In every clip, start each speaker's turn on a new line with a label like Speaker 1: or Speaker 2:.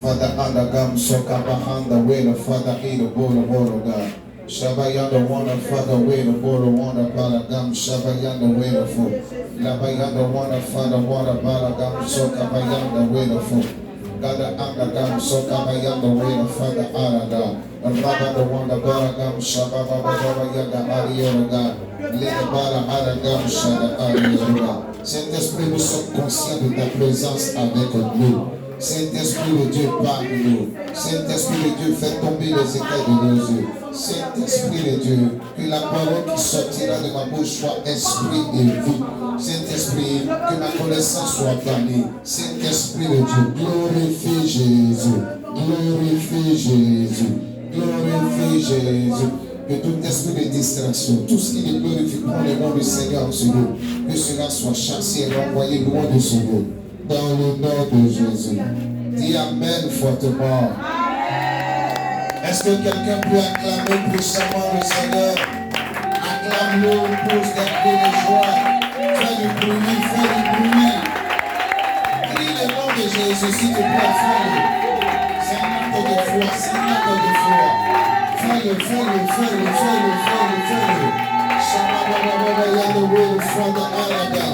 Speaker 1: Father, Adagam, Sokabahanda, way the Father, eat the bowl of water, God. Shabayanda, wanna, Father, way the bowl of water, Balagam, Shabayanda, way the food. Labayanda, wanna, Father, water, Balagam, Sokabayanda, way the food. Gada Adagam, Sokabayanda, way the Father, Adaga. Rabba, the wonder, Balagam, Shababayanda, Arioga. Leda Bala, Adagam, Shada, Arioga. Saint-Esprit, nous sommes conscients de ta présence avec nous. Saint-Esprit de Dieu, parle-nous. Saint-Esprit de Dieu, fais tomber les écailles de nos yeux. Saint-Esprit de Dieu, que la parole qui sortira de ma bouche soit esprit et vie. Saint-Esprit, que ma connaissance soit planée. Saint-Esprit de Dieu, glorifie Jésus. Glorifie Jésus. Glorifie Jésus. Que tout esprit de distraction, tout ce qui ne glorifie pas le nom du Seigneur sur nous, que cela soit chassé et renvoyé loin de son nom. Dans le nom de Jésus. Dis Amen fortement. Est-ce que quelqu'un peut acclamer puissamment le Seigneur? Acclame-le, pousse des cris de joie. Fais du bruit, fais du bruit. Crie le nom de Jésus, s'il te plaît, fais-le. C'est un acte de foi, c'est un acte de foi. Fais-le, fais-le, fais-le, fais-le, fais-le, fais-le. Shabba-ba-ba-ba-ba, y'a the will for the Araga.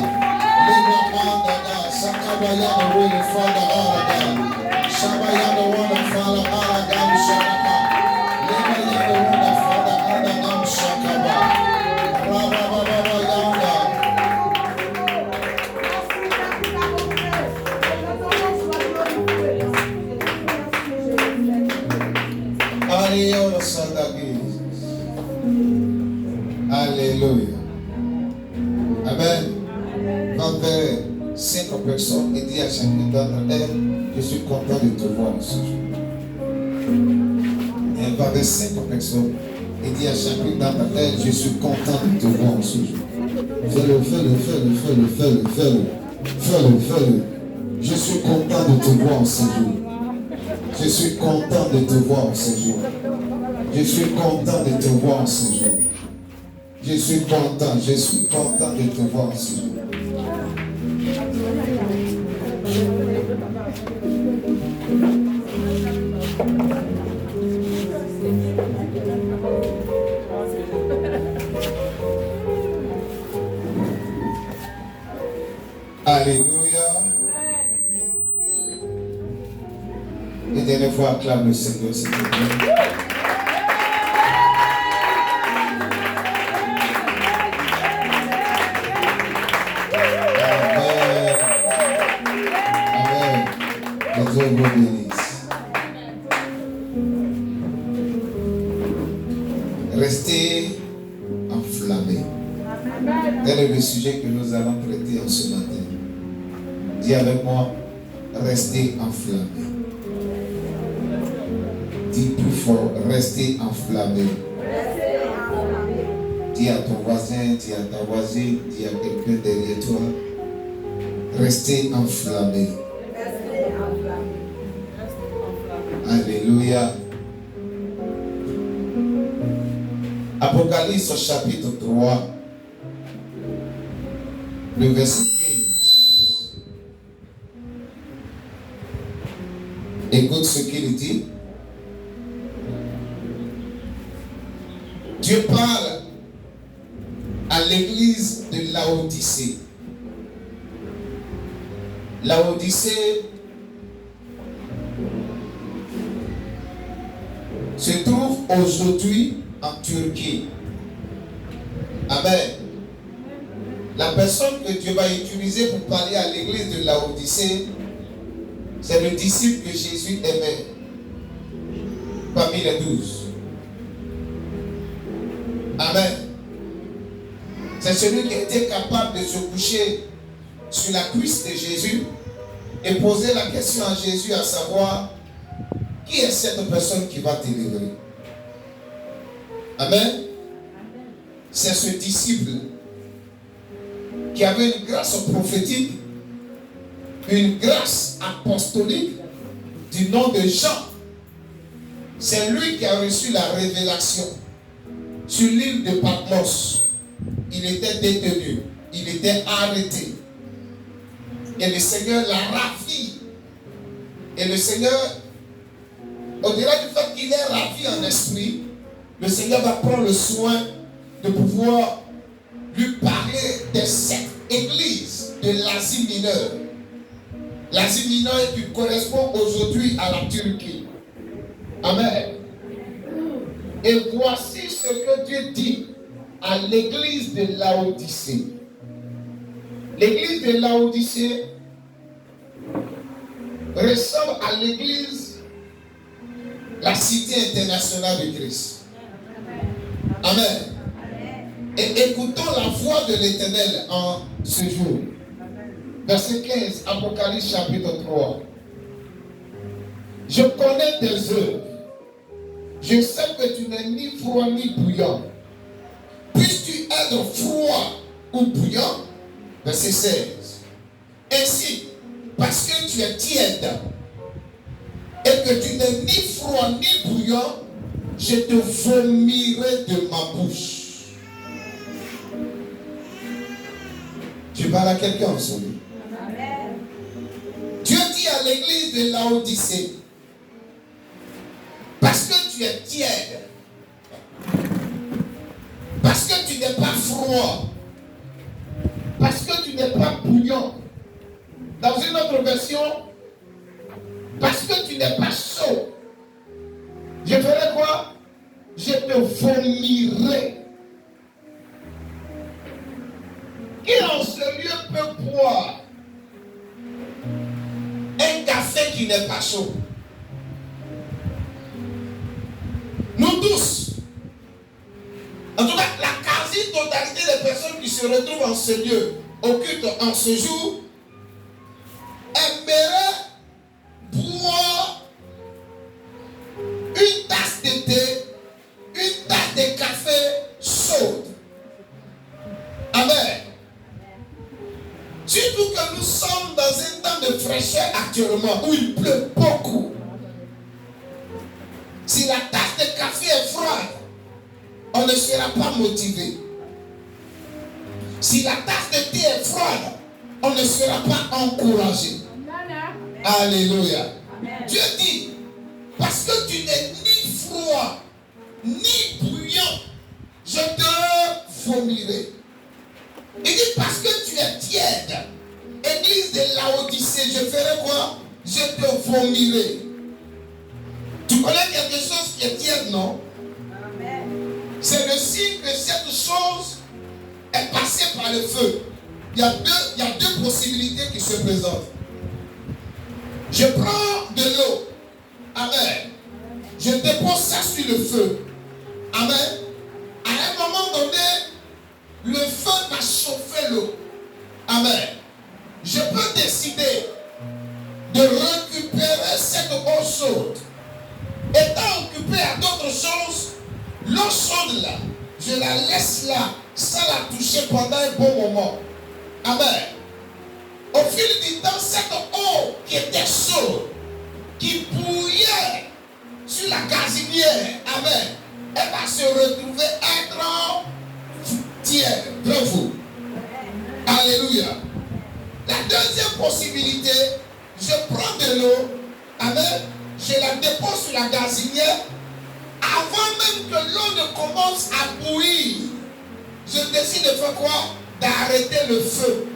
Speaker 1: Liba-ba-da-da, Sakaba-ya the will for the Araga. Shabba-ya the one for the Araga, Shabba. Liba-ya the one for the Araga, Shakaba. Rabba-ba-ba-ba-yanda. Alléluia. Amen. Va vers 5 personnes et dis à chacune d'entre elles, je suis content de te voir ce jour. Et va vers 5 personnes et dis à chacune d'entre elles, je suis content de te voir ce jour. Fais-le, fais-le, fais-le, fais-le, fais-le, fais-le, fais-le, fais-le. Je suis content de te voir ce jour. Je suis content de te voir ce jour. Je suis content de te voir ce jour. Je suis content de te voir ce jour. Alléluia. Et dernière fois, acclame le Seigneur, s'il te plaît. Dieu vous bénisse. Restez enflammés. Tel est le sujet que nous allons traiter en ce matin. Dis avec moi, restez enflammés. Dis plus fort, restez enflammés. Dis à ton voisin, dis à ta voisine, dis à quelqu'un derrière toi, restez enflammés. Alléluia. Apocalypse chapitre 3, le verset 15. Écoute ce qu'il dit. Dieu parle à l'église de Laodicée. Laodicée se trouve aujourd'hui en Turquie. Amen. La personne que Dieu va utiliser pour parler à l'église de Laodicée, c'est le disciple que Jésus aimait parmi les 12. Amen. C'est celui qui était capable de se coucher sur la cuisse de Jésus et poser la question à Jésus, à savoir, qui est cette personne qui va te délivrer? Amen. C'est ce disciple qui avait une grâce prophétique, une grâce apostolique du nom de Jean. C'est lui qui a reçu la révélation. Sur l'île de Patmos, il était détenu, il était arrêté. Et le Seigneur l'a ravi. Et le Seigneur Au-delà du fait qu'il est ravi en esprit, le Seigneur va prendre le soin de pouvoir lui parler de cette église de l'Asie mineure. L'Asie mineure qui correspond aujourd'hui à la Turquie. Amen. Et voici ce que Dieu dit à l'église de Laodicée. L'église de Laodicée ressemble à l'église, la cité internationale de Christ. Amen. Et écoutons la voix de l'Éternel en ce jour. Verset 15, Apocalypse chapitre 3. Je connais tes œuvres. Je sais que tu n'es ni froid ni bouillant. Puisses-tu être froid ou bouillant? Verset 16. Ainsi, parce que tu es tiède et que tu n'es ni froid ni bouillant, je te vomirai de ma bouche. Tu parles à quelqu'un en ce moment. Dieu dit à l'église de Laodicée, parce que tu es tiède, parce que tu n'es pas froid, parce que tu n'es pas bouillant. Dans une autre version, parce que tu n'es pas chaud, je ferai quoi? Je te vomirai. Qui en ce lieu peut boire un café qui n'est pas chaud? Nous tous. En tout cas, la quasi-totalité des personnes qui se retrouvent en ce lieu, au culte en ce jour, aimeraient boire une tasse de thé, une tasse de café chaude. Amen. Surtout que nous sommes dans un temps de fraîcheur actuellement où il pleut beaucoup. Si la tasse de café est froide, on ne sera pas motivé. Si la tasse de thé est froide, on ne sera pas encouragé. Alléluia. Dieu dit, parce que tu n'es ni froid, ni bouillant, je te vomirai. Il dit, parce que tu es tiède, église de Laodicée, je ferai quoi? Je te vomirai. Tu connais quelque chose qui est tiède, non? C'est le signe que cette chose est passée par le feu. Il y a deux possibilités qui se présentent. Je prends de l'eau. Amen. Je dépose ça sur le feu. Amen. À un moment donné, le feu va chauffer l'eau. Amen. Je peux décider de récupérer cette eau chaude. Étant occupé à d'autres choses, l'eau chaude là, je la laisse là, sans la toucher pendant un bon moment. Amen. Au fil du temps, cette eau qui était chaude, qui bouillait sur la gazinière, amen, elle va se retrouver être tiède. Bravo. Alléluia. La deuxième possibilité, je prends de l'eau, amen, je la dépose sur la gazinière. Avant même que l'eau ne commence à bouillir, je décide de faire quoi? D'arrêter le feu.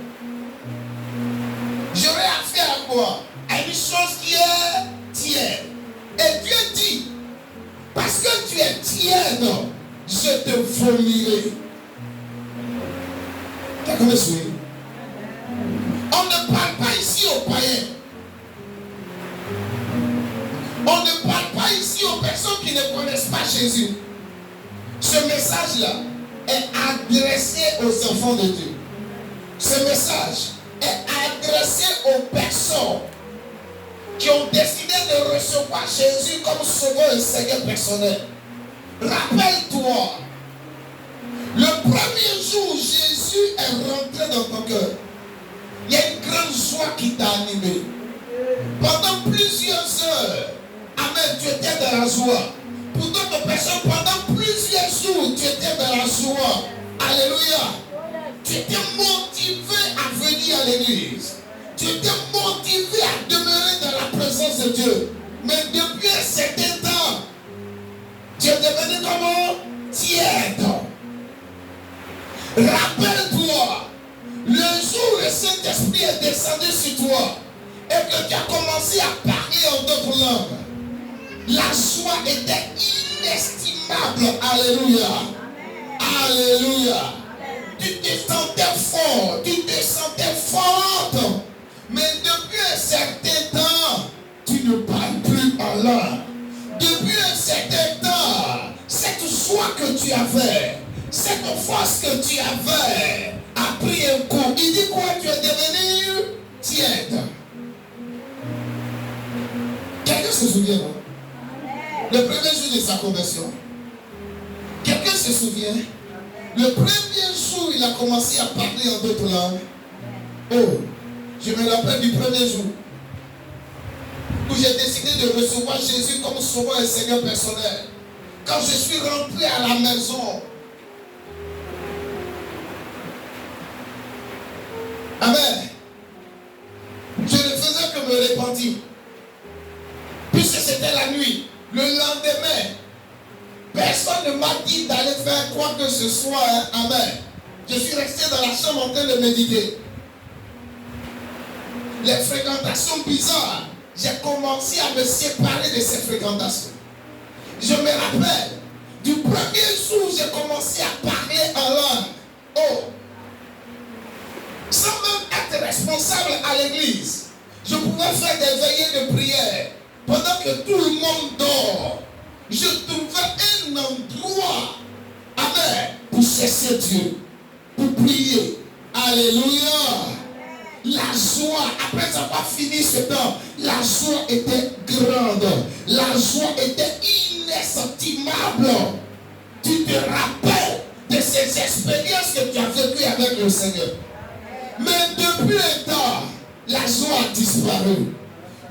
Speaker 1: J'aurai affaire à quoi? À une chose qui est tiède. Et Dieu dit, parce que tu es tiède, je te vomirai. T'as compris? On ne parle pas ici aux païens. On ne parle pas ici aux personnes qui ne connaissent pas Jésus. Ce message-là est adressé aux enfants de Dieu. Ce message est adressé aux personnes qui ont décidé de recevoir Jésus comme sauveur et Seigneur personnel. Rappelle-toi, le premier jour où Jésus est rentré dans ton cœur, il y a une grande joie qui t'a animé. Pendant plusieurs heures, amen, tu étais dans la joie. Pour d'autres personnes, pendant plusieurs jours, tu étais dans la joie. Alléluia. Tu étais motivé à venir à l'église. Tu étais motivé à demeurer dans la présence de Dieu. Mais depuis un certain devenu comment? Tiède. Rappelle-toi, le jour où le Saint-Esprit est descendu sur toi et que tu as commencé à parler en d'autres langues, la joie était inestimable. Alléluia. Alléluia. Tu te sentais fort, tu te sentais forte. Mais depuis un certain temps, tu ne parles plus en langue. Depuis un certain temps, cette joie que tu avais, cette force que tu avais, a pris un coup. Il dit quoi? Tu es devenu tiède. Quelqu'un se souvient, non? Le premier jour de sa conversion. Quelqu'un se souvient? Le premier jour, il a commencé à parler en d'autres langues. Oh, je me rappelle du premier jour où j'ai décidé de recevoir Jésus comme sauveur et Seigneur personnel. Quand je suis rentré à la maison. Amen. Je ne faisais que me repentir. Puisque c'était la nuit. Le lendemain, personne ne m'a dit d'aller faire quoi que ce soit. Amen. Je suis resté dans la chambre en train de méditer. Les fréquentations bizarres, j'ai commencé à me séparer de ces fréquentations. Je me rappelle, du premier jour où j'ai commencé à parler en langue. Oh, sans même être responsable à l'église, je pouvais faire des veillées de prière. Pendant que tout le monde dort, je trouvais un endroit, amen, pour chercher Dieu, pour prier. Alléluia. La joie, après avoir fini ce temps, la joie était grande. La joie était inestimable. Tu te rappelles de ces expériences que tu as vécues avec le Seigneur. Mais depuis un temps, la joie a disparu.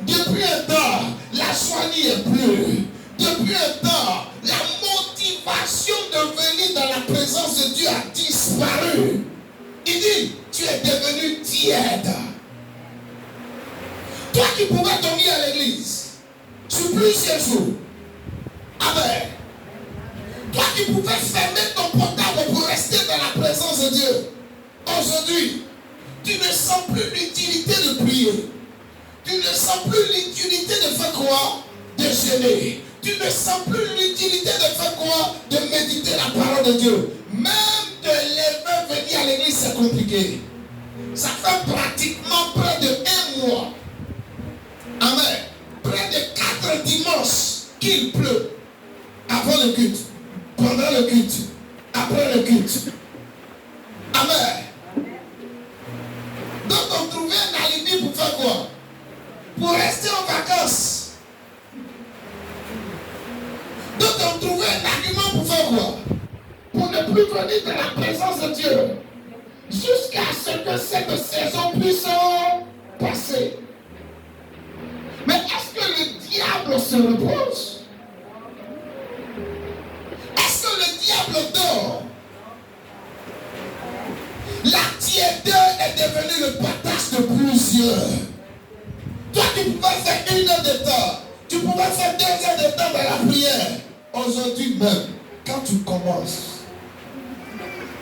Speaker 1: Depuis un temps, la joie n'y est plus. Depuis un temps, la motivation de venir dans la présence de Dieu a disparu. Il dit, tu es devenu tiède. Toi qui pouvais dormir à l'église sur plusieurs jours. Amen. Toi qui pouvais fermer ton portable pour rester dans la présence de Dieu. Aujourd'hui, tu ne sens plus l'utilité de prier. Tu ne sens plus l'utilité de faire quoi? De jeûner. Tu ne sens plus l'utilité de faire quoi? De méditer la parole de Dieu. Même de lever, venir à l'église, c'est compliqué. Ça fait pratiquement près de 1 mois. Amen. Près de 4 dimanches qu'il pleut. Avant le culte, pendant le culte, après le culte. Amen. Donc on trouvait un alibi pour faire quoi? Pour rester en vacances. Donc on trouvait un argument pour faire quoi? Pour ne plus venir dans la présence de Dieu. Jusqu'à ce que cette saison puisse passer. Mais est-ce que le diable se repose? Est-ce que le diable dort? La tiédeur est devenue le partage de plusieurs. Toi tu pouvais faire 1 heure de temps. Tu pouvais faire 2 heures de temps dans la prière. Aujourd'hui même, quand tu commences,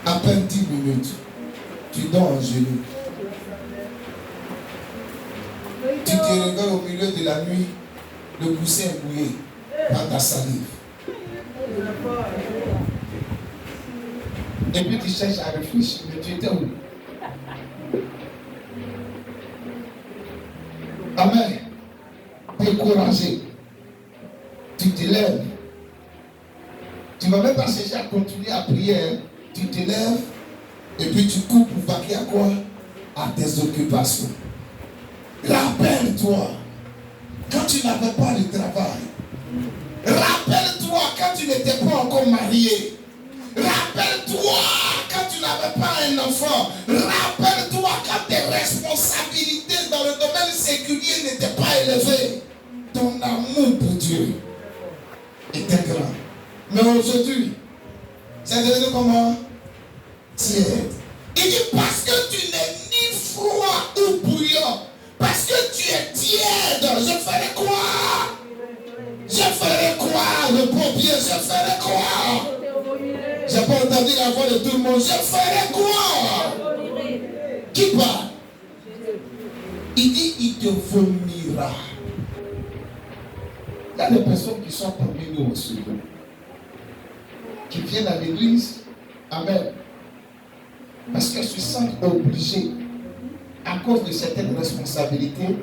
Speaker 1: à peine 10 minutes, tu dors en genoux. Tu te regardes au milieu de la nuit, le coussin est mouillé par ta salive. Et puis tu cherches à réfléchir, mais tu étais où? Amen. Découragé. Tu te lèves. Tu ne vas même pas chercher à continuer à prier. Tu te lèves et puis tu cours pour vaquer à quoi? À tes occupations. Rappelle-toi quand tu n'avais pas de travail. Rappelle-toi quand tu n'étais pas encore marié. Rappelle-toi quand tu n'avais pas un enfant. Rappelle-toi quand tes responsabilités dans le domaine séculier n'étaient pas élevées. Ton amour pour Dieu était grand. Mais aujourd'hui, c'est devenu comment? Tiède. Il dit parce que tu n'es ni froid ou bouillant. Parce que tu es tiède. Je ferai quoi? Je ferai quoi de pompier, je ferai quoi? J'ai pas entendu la voix de tout le monde. Je ferai quoi? Qui parle? Il dit, il te vomira. Il y a des personnes qui sont parmi nous aussi, qui viennent à l'église. Amen. Parce qu'elles se sentent obligées, à cause de certaines responsabilités,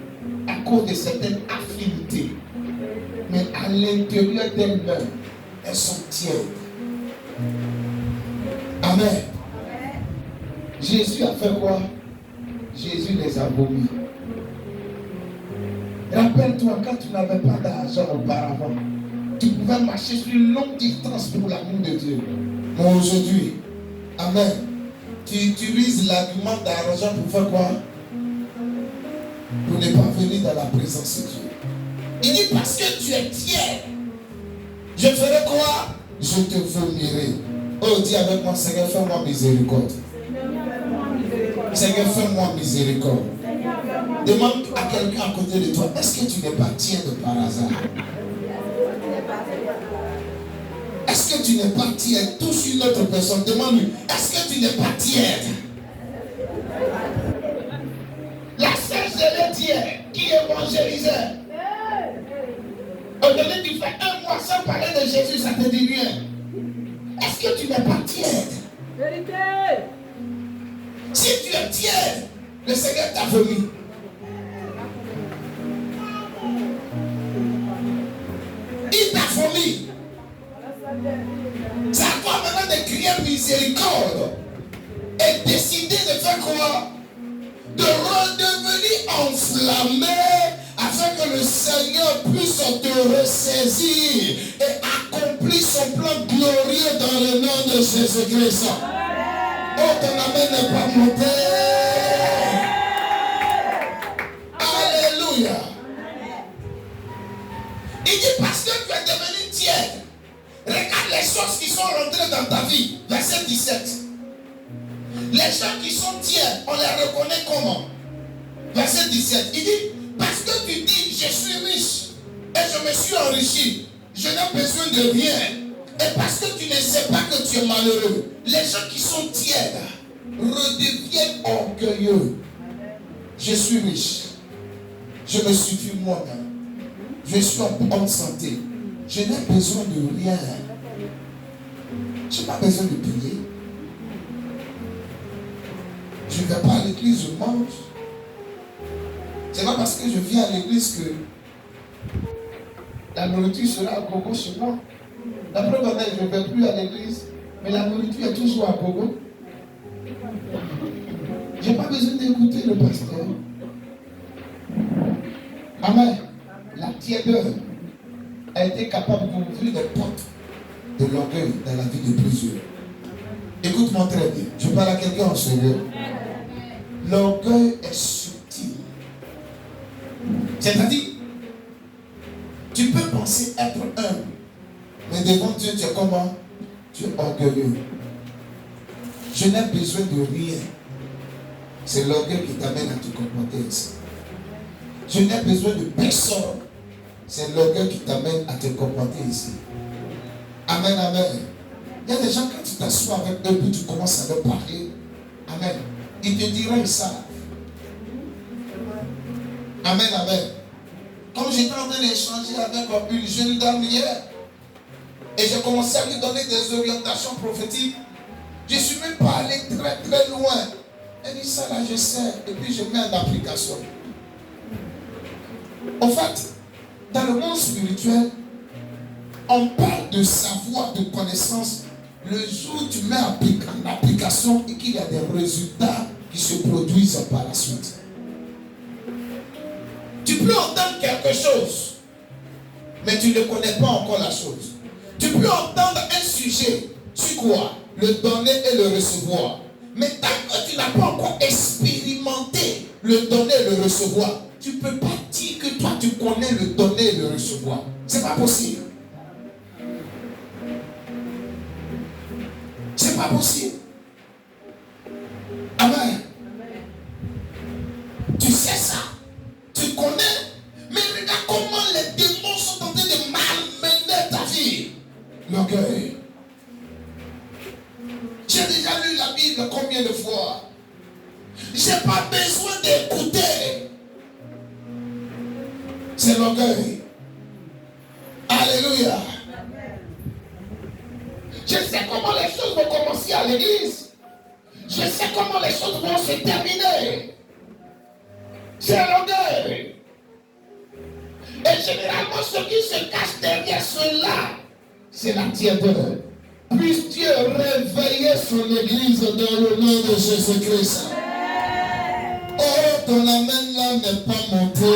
Speaker 1: à cause de certaines affinités. Mais à l'intérieur d'elles-mêmes, elles sont tièdes. Amen. Jésus a fait quoi? Jésus les a vomis. Rappelle-toi, quand tu n'avais pas d'argent auparavant, tu pouvais marcher sur une longue distance pour l'amour de Dieu. Mais aujourd'hui, amen, tu utilises l'argument d'argent pour faire quoi? Pour ne pas venir dans la présence de Dieu. Il dit parce que tu es tiers, je ferai quoi? Je te vomirai. Oh, dis avec moi, Seigneur, fais-moi miséricorde. Seigneur, fais-moi miséricorde. Demande à quelqu'un à côté de toi, est-ce que tu n'es pas tiède par hasard? Est-ce que tu n'es pas tiède? Touche une autre personne, demande-lui, est-ce que tu n'es pas tiède? La sèche de l'étière qui évangélisait. Aujourd'hui, tu fais un mois sans parler de Jésus, ça te dit rien. Est-ce que tu n'es pas tiède? Vérité. Si tu es tiède, le Seigneur t'a vomi. Il t'a vomi. C'est à toi maintenant de crier miséricorde et décider de faire quoi? De redevenir enflammé afin que le Seigneur puisse te ressaisir et accomplir son plan glorieux dans le nom de Jésus-Christ. Oh, ton amen n'est pas monté. Alléluia. Il dit parce que tu es devenu tiède. Regarde les choses qui sont rentrées dans ta vie. Verset 17. Les gens qui sont tièdes, on les reconnaît comment? Verset 17. Il dit, parce que tu dis, je suis riche et je me suis enrichi, je n'ai besoin de rien. Et parce que tu ne sais pas que tu es malheureux, les gens qui sont tièdes redeviennent orgueilleux. Je suis riche. Je me suffis moi-même. Je suis en bonne santé. Je n'ai besoin de rien. Je n'ai pas besoin de payer. Je ne vais pas à l'église, je mange. C'est pas parce que je viens à l'église que la nourriture sera à gogo chez moi. La preuve en est, je ne vais plus à l'église, mais la nourriture est toujours à gogo. Je n'ai pas besoin d'écouter le pasteur. Amen. La tièdeur a été capable d'ouvrir des portes de l'orgueil dans la vie de plusieurs. Écoute-moi très bien. Je parle à quelqu'un en sérieux. L'orgueil est subtil. C'est-à-dire, tu peux penser être humble, mais devant Dieu, tu es comment? Tu es orgueilleux. Je n'ai besoin de rien. C'est l'orgueil qui t'amène à te comporter ainsi. Je n'ai besoin de personne. C'est l'orgueil qui t'amène à te comporter ici. Amen, amen. Il y a des gens, quand tu t'assois avec eux, puis tu commences à leur parler. Amen. Ils te diront ça. Amen, amen. Comme j'étais en train d'échanger avec une jeune dame hier, et j'ai commencé à lui donner des orientations prophétiques, je ne suis même pas allé très très loin. Elle dit ça là, je sais, et puis je mets en application. En fait, dans le monde spirituel, on parle de savoir, de connaissance, le jour où tu mets en application et qu'il y a des résultats qui se produisent par la suite. Tu peux entendre quelque chose, mais tu ne connais pas encore la chose. Tu peux entendre un sujet, sur quoi? Le donner et le recevoir. Mais tant que tu n'as pas encore expérimenté le donner et le recevoir, tu ne peux pas dire que toi tu connais le donner et le recevoir. C'est pas possible. C'est pas possible. Amen. Tu sais ça. Tu connais. Mais regarde comment les démons sont en train de malmener ta vie. L'orgueil. J'ai déjà lu la Bible combien de fois? J'ai pas besoin d'écouter. C'est l'orgueil. Alléluia. Je sais comment les choses vont commencer à l'église. Je sais comment les choses vont se terminer. C'est l'orgueil. Et généralement, ceux qui se cachent derrière cela, c'est la tiédeur. Puisse Dieu réveiller son église dans le nom de Jésus-Christ. Oh, ton amen là n'est pas monté.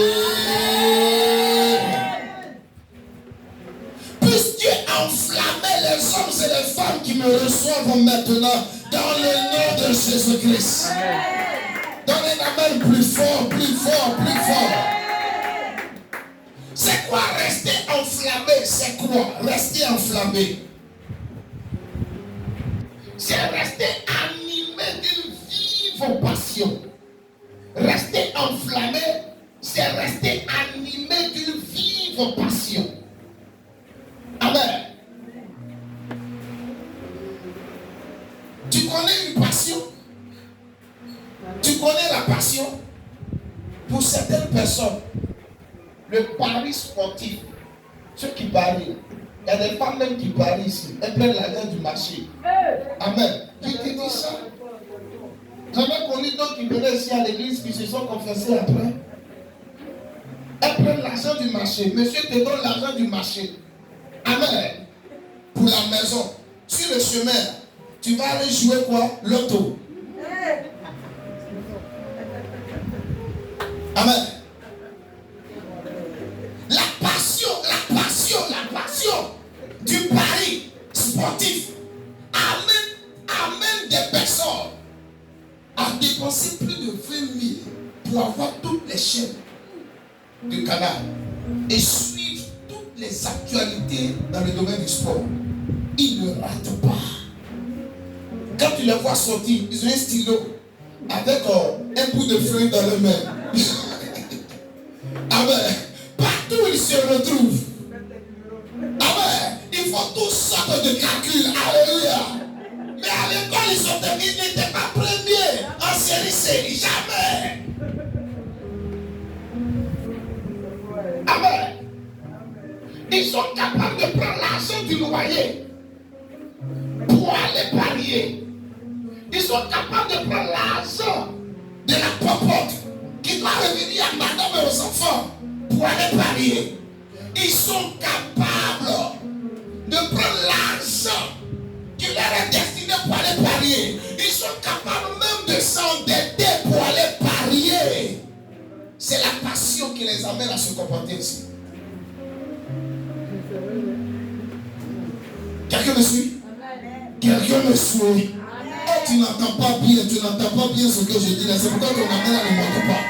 Speaker 1: Puisse Dieu enflammer les hommes et les femmes qui me reçoivent maintenant dans le nom de Jésus-Christ. Donne un amen plus fort, plus fort, plus fort. C'est quoi rester enflammé? C'est quoi rester enflammé? C'est rester animé d'une vive passion. Rester enflammé, c'est rester animé d'une vive passion. Amen. Tu connais une passion? Tu connais la passion? Pour certaines personnes, le pari sportif, ceux qui parient, il y a des femmes même qui parient ici, elles prennent l'argent du marché. Amen. Qui te dit ça? J'avais connu d'autres qui venaient ici à l'église qui se sont confessés après. Elles prennent l'argent du marché. Monsieur te donne l'argent du marché. Amen. Pour la maison. Sur le chemin, tu vas aller jouer quoi? L'auto. Amen. La passion du pari sportif amène des personnes à dépenser plus de 20 000 pour avoir toutes les chaînes du canal et suivre toutes les actualités dans le domaine du sport. Ils ne ratent pas. Quand tu les vois sortir, ils ont un stylo avec un bout de feuille dans le main. Amen. Partout ils se retrouvent. Amen. Ils font toutes sortes de calculs. Alléluia. Mais à l'école, ils n'étaient pas premiers en série C. Jamais. Amen. Ils sont capables de prendre l'argent du loyer pour aller parier. Ils sont capables de prendre l'argent de la popote qui doit revenir à madame et aux enfants pour aller parier. Ils sont capables de prendre l'argent qui leur est destiné pour aller parier. Ils sont capables même de s'endetter pour aller parier. C'est la passion qui les amène à se comporter ici. Quelqu'un me suit? Quelqu'un me suit? Oh, tu n'entends pas bien ce que je dis là. C'est pourquoi ton amen ne monte pas.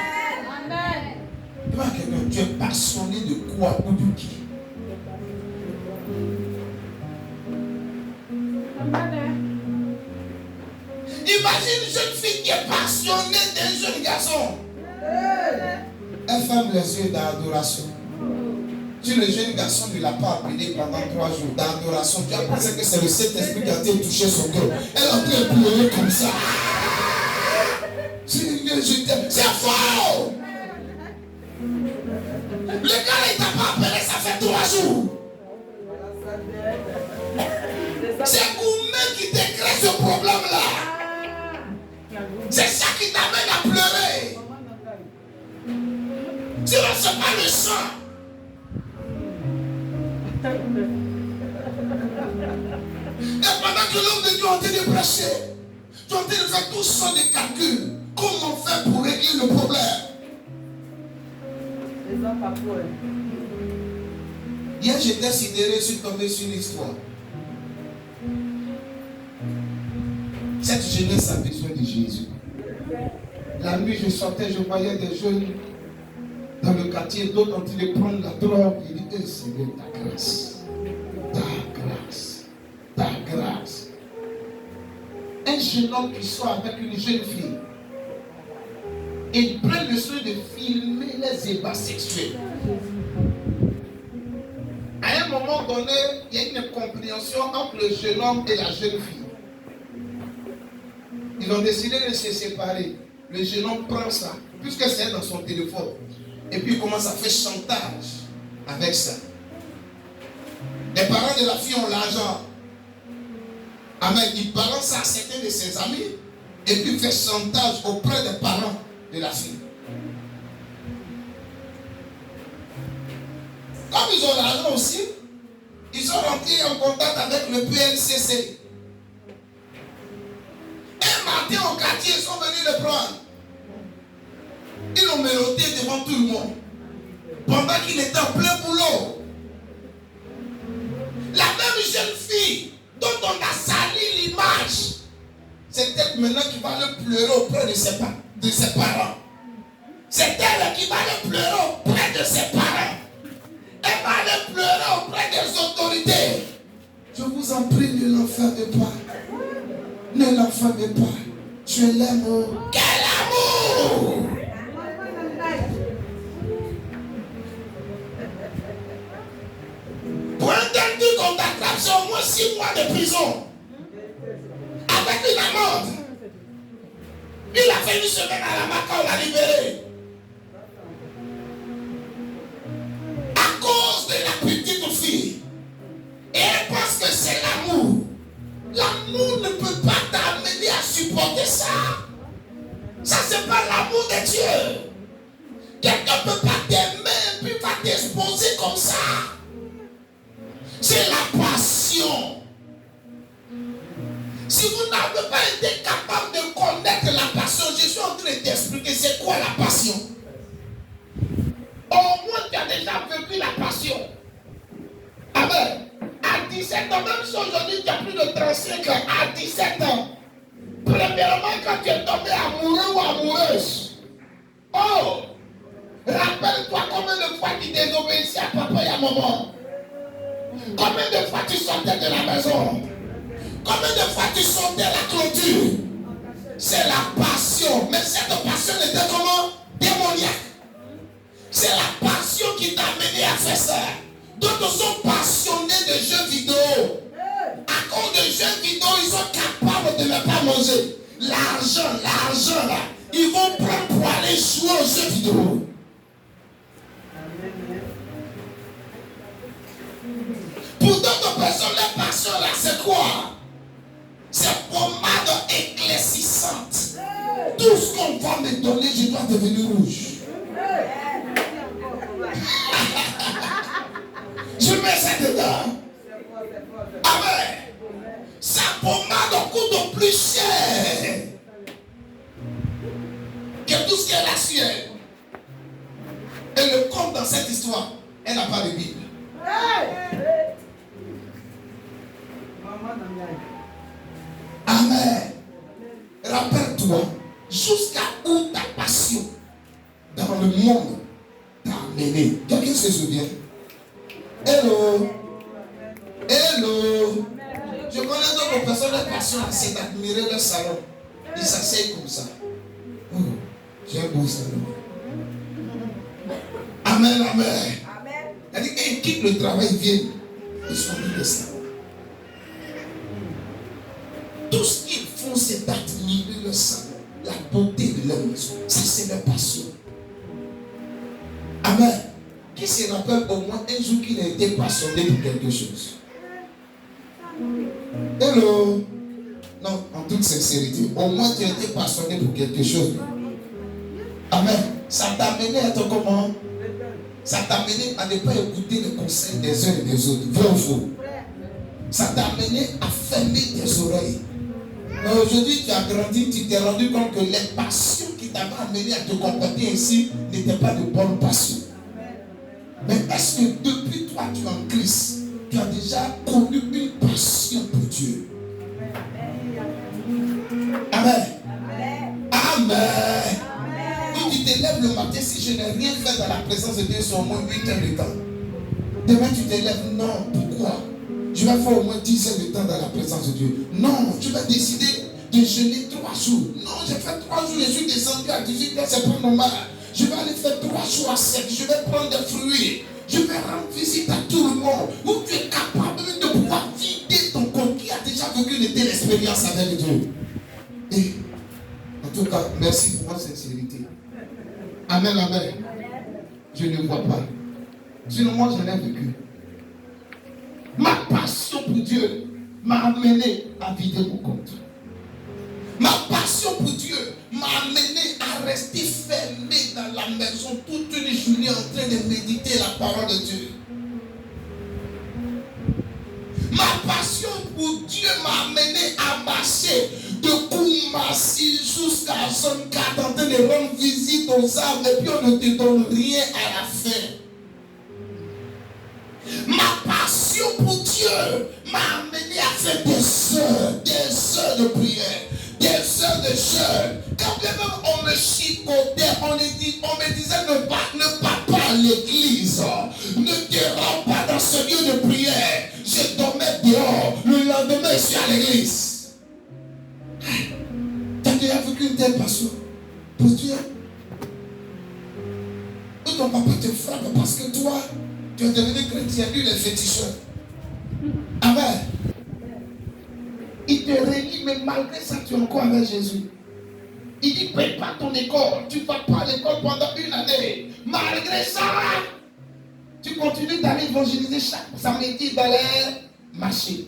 Speaker 1: Tu es passionné de quoi ou de qui? Imagine une jeune fille qui est passionnée d'un jeune garçon. Elle ferme les yeux d'adoration. Si le jeune garçon ne l'a pas appelé pendant 3 jours d'adoration, tu as pensé que c'est le Saint-Esprit qui a été touché son cœur. Elle est en train de pleurer comme ça. C'est faux! Le gars il t'a pas appelé, ça fait 3 jours. C'est vous-même qui te crée ce problème-là. C'est ça qui t'amène à pleurer. Tu ne reçois pas le sang. Et pendant que l'homme de Dieu est en train de prêcher, tu es en train de faire tout sortes de calculs. Comment faire pour régler le problème? Hier, j'étais sidéré, je suis tombé sur une histoire. Cette jeunesse a besoin de Jésus. La nuit, je sortais, je voyais des jeunes dans le quartier, d'autres en train de prendre la drogue. Il dit, Seigneur, ta grâce, ta grâce, ta grâce. Un jeune homme qui sort avec une jeune fille. Et ils prennent le soin de filmer les ébats sexuels. À un moment donné, il y a une incompréhension entre le jeune homme et la jeune fille. Ils ont décidé de se séparer. Le jeune homme prend ça, puisque c'est dans son téléphone. Et puis il commence à faire chantage avec ça. Les parents de la fille ont l'argent. Amen. Il balance ça à certains de ses amis. Et puis il fait chantage auprès des parents de la fille. Comme ils ont l'argent aussi, ils sont rentrés en contact avec le PNCC. Un matin au quartier, ils sont venus le prendre. Ils l'ont mélodé devant tout le monde. Pendant qu'il était en plein boulot. La même jeune fille dont on a sali l'image, c'est elle maintenant qui va le pleurer auprès de ses parents. C'est elle qui va le pleurer auprès de ses parents. Elle va le pleurer auprès des autorités. Je vous en prie, ne l'enfermez pas. Ne l'enfermez pas. Je l'aime. Quel amour! Pour un tel truc qu'on t'attrape, c'est au moins 6 mois de prison. Avec une amende. Il a fait une semaine à la Maca, on l'a libéré. À cause de la petite fille. Et elle pense que c'est l'amour. L'amour ne peut pas t'amener à supporter ça. Ça, c'est pas l'amour de Dieu. Quelqu'un ne peut pas t'aimer et puis va t'exposer comme ça. C'est la passion. Si vous n'avez pas été capable de connaître la passion, je suis en train de t'expliquer c'est quoi la passion. Au moins tu as déjà vécu la passion. Amen. À 17 ans, même si aujourd'hui tu as plus de 35 ans, à 17 ans, premièrement quand tu es tombé amoureux ou amoureuse, oh, rappelle-toi combien de fois tu désobéissais à papa et à maman. Combien de fois tu sortais de la maison? Combien de fois tu sortais la clôture? C'est la passion. Mais cette passion était comment? Démoniaque. C'est la passion qui t'a amené à faire ça. D'autres sont passionnés de jeux vidéo. À cause de jeux vidéo, ils sont capables de ne pas manger. L'argent là, ils vont prendre pour aller jouer aux jeux vidéo. Pour d'autres personnes, la passion là, c'est quoi? C'est pommade éclaircissante. Tout ce qu'on va me donner, je dois devenir rouge. Je mets ça dedans. Amen. Sa pommade coûte plus cher que tout ce qu'elle a su elle. Et le compte dans cette histoire, elle n'a pas de Bible. Amen. Rappelle-toi, jusqu'à où ta passion dans le monde t'a amené. Quelqu'un se souvient? Hello. Hello. Je connais d'autres personnes, leur passion, c'est d'admirer leur salon. Ils s'asseyent comme ça. Oh, j'ai un beau salon. Amen, amen. C'est-à-dire qu'ils quittent le travail, ils viennent. Ils sont mis le salon. Tout ce qu'ils font, c'est d'admirer leur salon, la beauté de leur maison. Ça, c'est leur passion. Amen. Qui se rappelle au moins un jour qu'il a été passionné pour quelque chose? Hello. Non, en toute sincérité, au moins tu as été passionné pour quelque chose. Amen. Ça t'a amené à être comment? Ça t'a amené à ne pas écouter les conseils des uns et des autres. Vrai ou faux? Ça t'a amené à fermer tes oreilles. Mais aujourd'hui, tu as grandi, tu t'es rendu compte que les passions qui t'avaient amené à te comporter ainsi n'étaient pas de bonnes passions. Mais est-ce que depuis toi, tu es en Christ, tu as déjà connu une passion pour Dieu? Amen. Amen. Quand tu te lèves le matin, si je n'ai rien fait dans la présence de Dieu, c'est au moins 8 heures de temps. Demain, tu te lèves, non, pourquoi? Je vais faire au moins 10 heures de temps dans la présence de Dieu. Non, tu vas décider de jeûner 3 jours. Non, j'ai fait 3 jours, je suis descendu à 18 heures, c'est pas normal. Je vais aller faire 3 jours à sec, je vais prendre des fruits. Je vais rendre visite à tout le monde. Où tu expérience avec Dieu. Et en tout cas, merci pour votre sincérité. Amen, amen. Je ne vois pas. Sinon, moi, j'en ai vécu. Ma passion pour Dieu m'a amené à vider mon compte. Ma passion pour Dieu m'a amené à rester fermé dans la maison toute une journée en train de méditer la parole de Dieu. Ma passion pour Dieu m'a amené à marcher de Koumassi jusqu'à Zone 4 en train de rendre visite aux arbres et puis on ne te donne rien à la fin. Ma passion pour Dieu m'a amené à faire des heures de prière, des heures de jeûne. Quand bien même on me chicotait, on me disait ne pars pas à l'église, ne te rends pas dans ce lieu de prière. Je dormais dehors, le lendemain je suis à l'église. Tu as déjà vécu une telle passion pour Dieu? Ou ton papa te frappe parce que toi, tu es devenu chrétien, lui, les féticheurs. Amen. Il te relie, mais malgré ça, tu es encore avec Jésus. Il dit, paye pas ton école. Tu ne vas pas à l'école pendant une année. Malgré ça, tu continues d'aller évangéliser chaque samedi dans les marchés.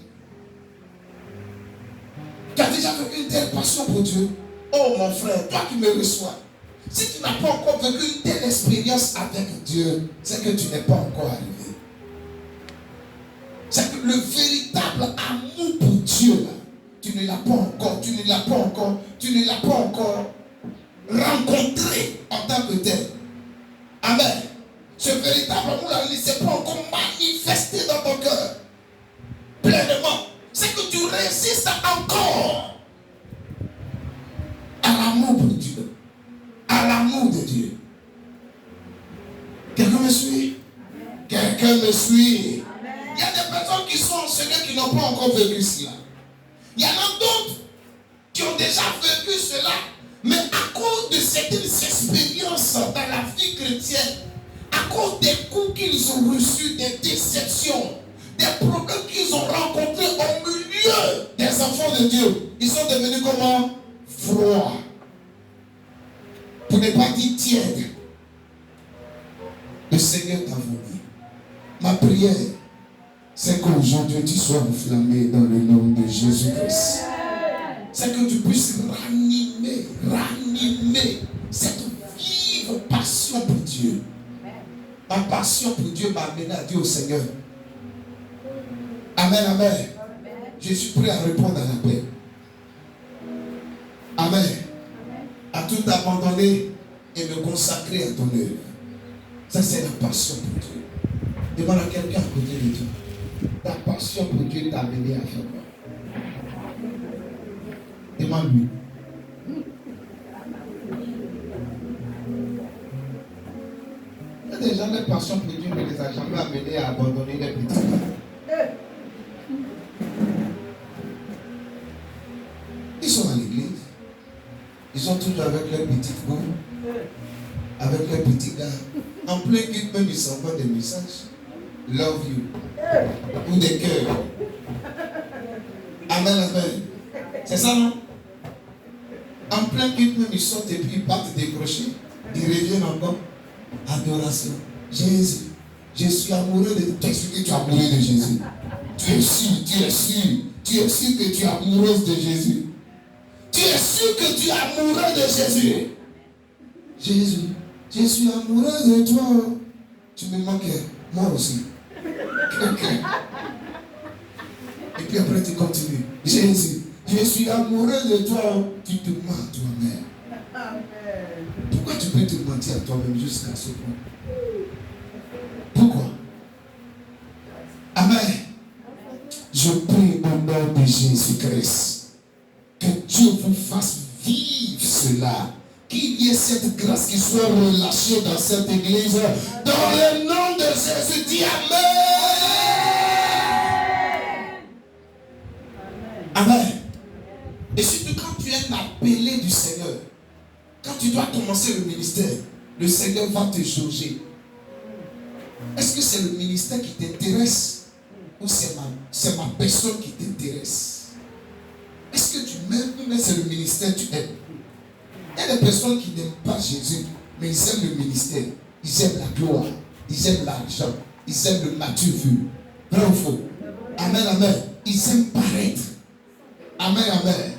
Speaker 1: Tu as déjà vécu une telle passion pour Dieu. Oh mon frère, toi qui me reçois, si tu n'as pas encore vécu une telle expérience avec Dieu, c'est que tu n'es pas encore arrivé. C'est que le véritable amour pour Dieu, là, tu ne l'as pas encore rencontré en tant que tel. Amen. Ce véritable amour-là, il ne s'est pas encore manifesté dans ton cœur. Pleinement. C'est que tu résistes encore à l'amour pour Dieu. À l'amour de Dieu. Quelqu'un me suit? Quelqu'un me suit? Il y a des personnes qui sont enseignées qui n'ont pas encore vécu cela. Il y en a d'autres qui ont déjà vécu cela, mais à cause de certaines expériences dans la vie chrétienne, à cause des coups qu'ils ont reçus, des déceptions, des problèmes qu'ils ont rencontrés au milieu des enfants de Dieu, ils sont devenus comment? Froids. Pour ne pas dire tièdes. Le Seigneur t'a voulu. Ma prière, c'est qu'aujourd'hui tu sois enflammé dans le nom de Jésus-Christ. C'est que tu puisses ranimer cette vive passion pour Dieu. Ma passion pour Dieu m'a amené à dire au Seigneur, Amen, amen. Je suis prêt à répondre à l'appel. Amen. À tout abandonner et me consacrer à ton œuvre. Ça, c'est la passion pour Dieu. Demande à quelqu'un à côté de toi. Ta passion pour Dieu t'a amené à faire quoi? Demande-lui. Il y a des gens de passion pour Dieu, mais ne les a jamais amenés à abandonner les petits. Ils sont à l'église. Ils sont toujours avec leurs petites goûts, avec leurs petits gars. En plein culte, même ils s'envoient des messages. Love you. Ou des cœurs. Amen, amen. C'est ça, non? En plein culte, même ils sortent et puis ils partent décrocher. Ils reviennent encore. Adoration. Jésus. Je suis amoureux de toi. Qu'est-ce que tu es amoureux de Jésus? Tu es sûr que tu es amoureuse de Jésus. Tu es sûr que tu es amoureux de Jésus. Jésus, je suis amoureux de toi. Tu me manquais. Moi aussi. Et puis après tu continues. Jésus, je suis amoureux de toi. Tu te mens à toi-même. Pourquoi tu peux te mentir à toi-même jusqu'à ce point? Pourquoi? Amen. Je prie au nom de Jésus-Christ que Dieu vous fasse vivre cela. Qu'il y ait cette grâce qui soit relâchée dans cette église. Dans le nom de Jésus, dis Amen. Amen. Et surtout quand tu es appelé du Seigneur, quand tu dois commencer le ministère, le Seigneur va te jauger. Est-ce que c'est le ministère qui t'intéresse ou c'est ma personne qui t'intéresse? Est-ce mais c'est le ministère que tu aimes. Il y a des personnes qui n'aiment pas Jésus, mais ils aiment le ministère. Ils aiment la gloire. Ils aiment l'argent. Ils aiment le nature vue. Vrai ou faux? Amen, amen. Ils aiment paraître. Amen, amen.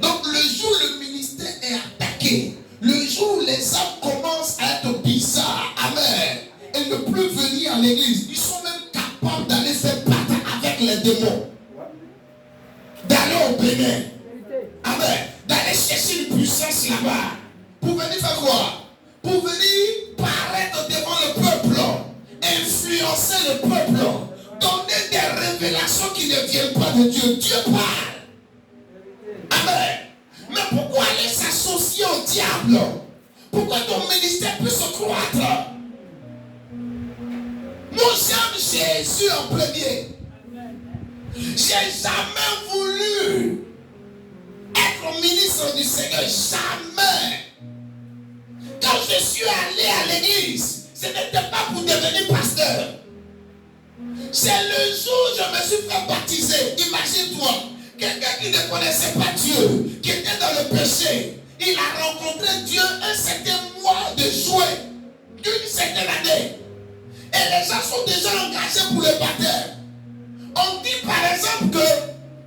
Speaker 1: Donc le jour où le ministère est attaqué, le jour où les âmes commencent à être bizarres, amen, et ne plus venir à l'église, ils sont même capables d'aller faire battre avec les démons. D'aller au Bénin. Amen. D'aller chercher une puissance là-bas. Pour venir faire quoi? Pour venir paraître devant le peuple, influencer le peuple, donner des révélations qui ne viennent pas de Dieu. Dieu parle. Amen. Mais pourquoi aller s'associer au diable? Pourquoi ton ministère peut se croître? Moi j'aime Jésus en premier. J'ai jamais voulu être ministre du Seigneur. Jamais. Quand je suis allé à l'église, ce n'était pas pour devenir pasteur. C'est le jour où je me suis fait baptiser. Imagine-toi, quelqu'un qui ne connaissait pas Dieu, qui était dans le péché, il a rencontré Dieu un certain mois de juin, d'une certaine année. Et les gens sont déjà engagés pour le baptême. On dit par exemple que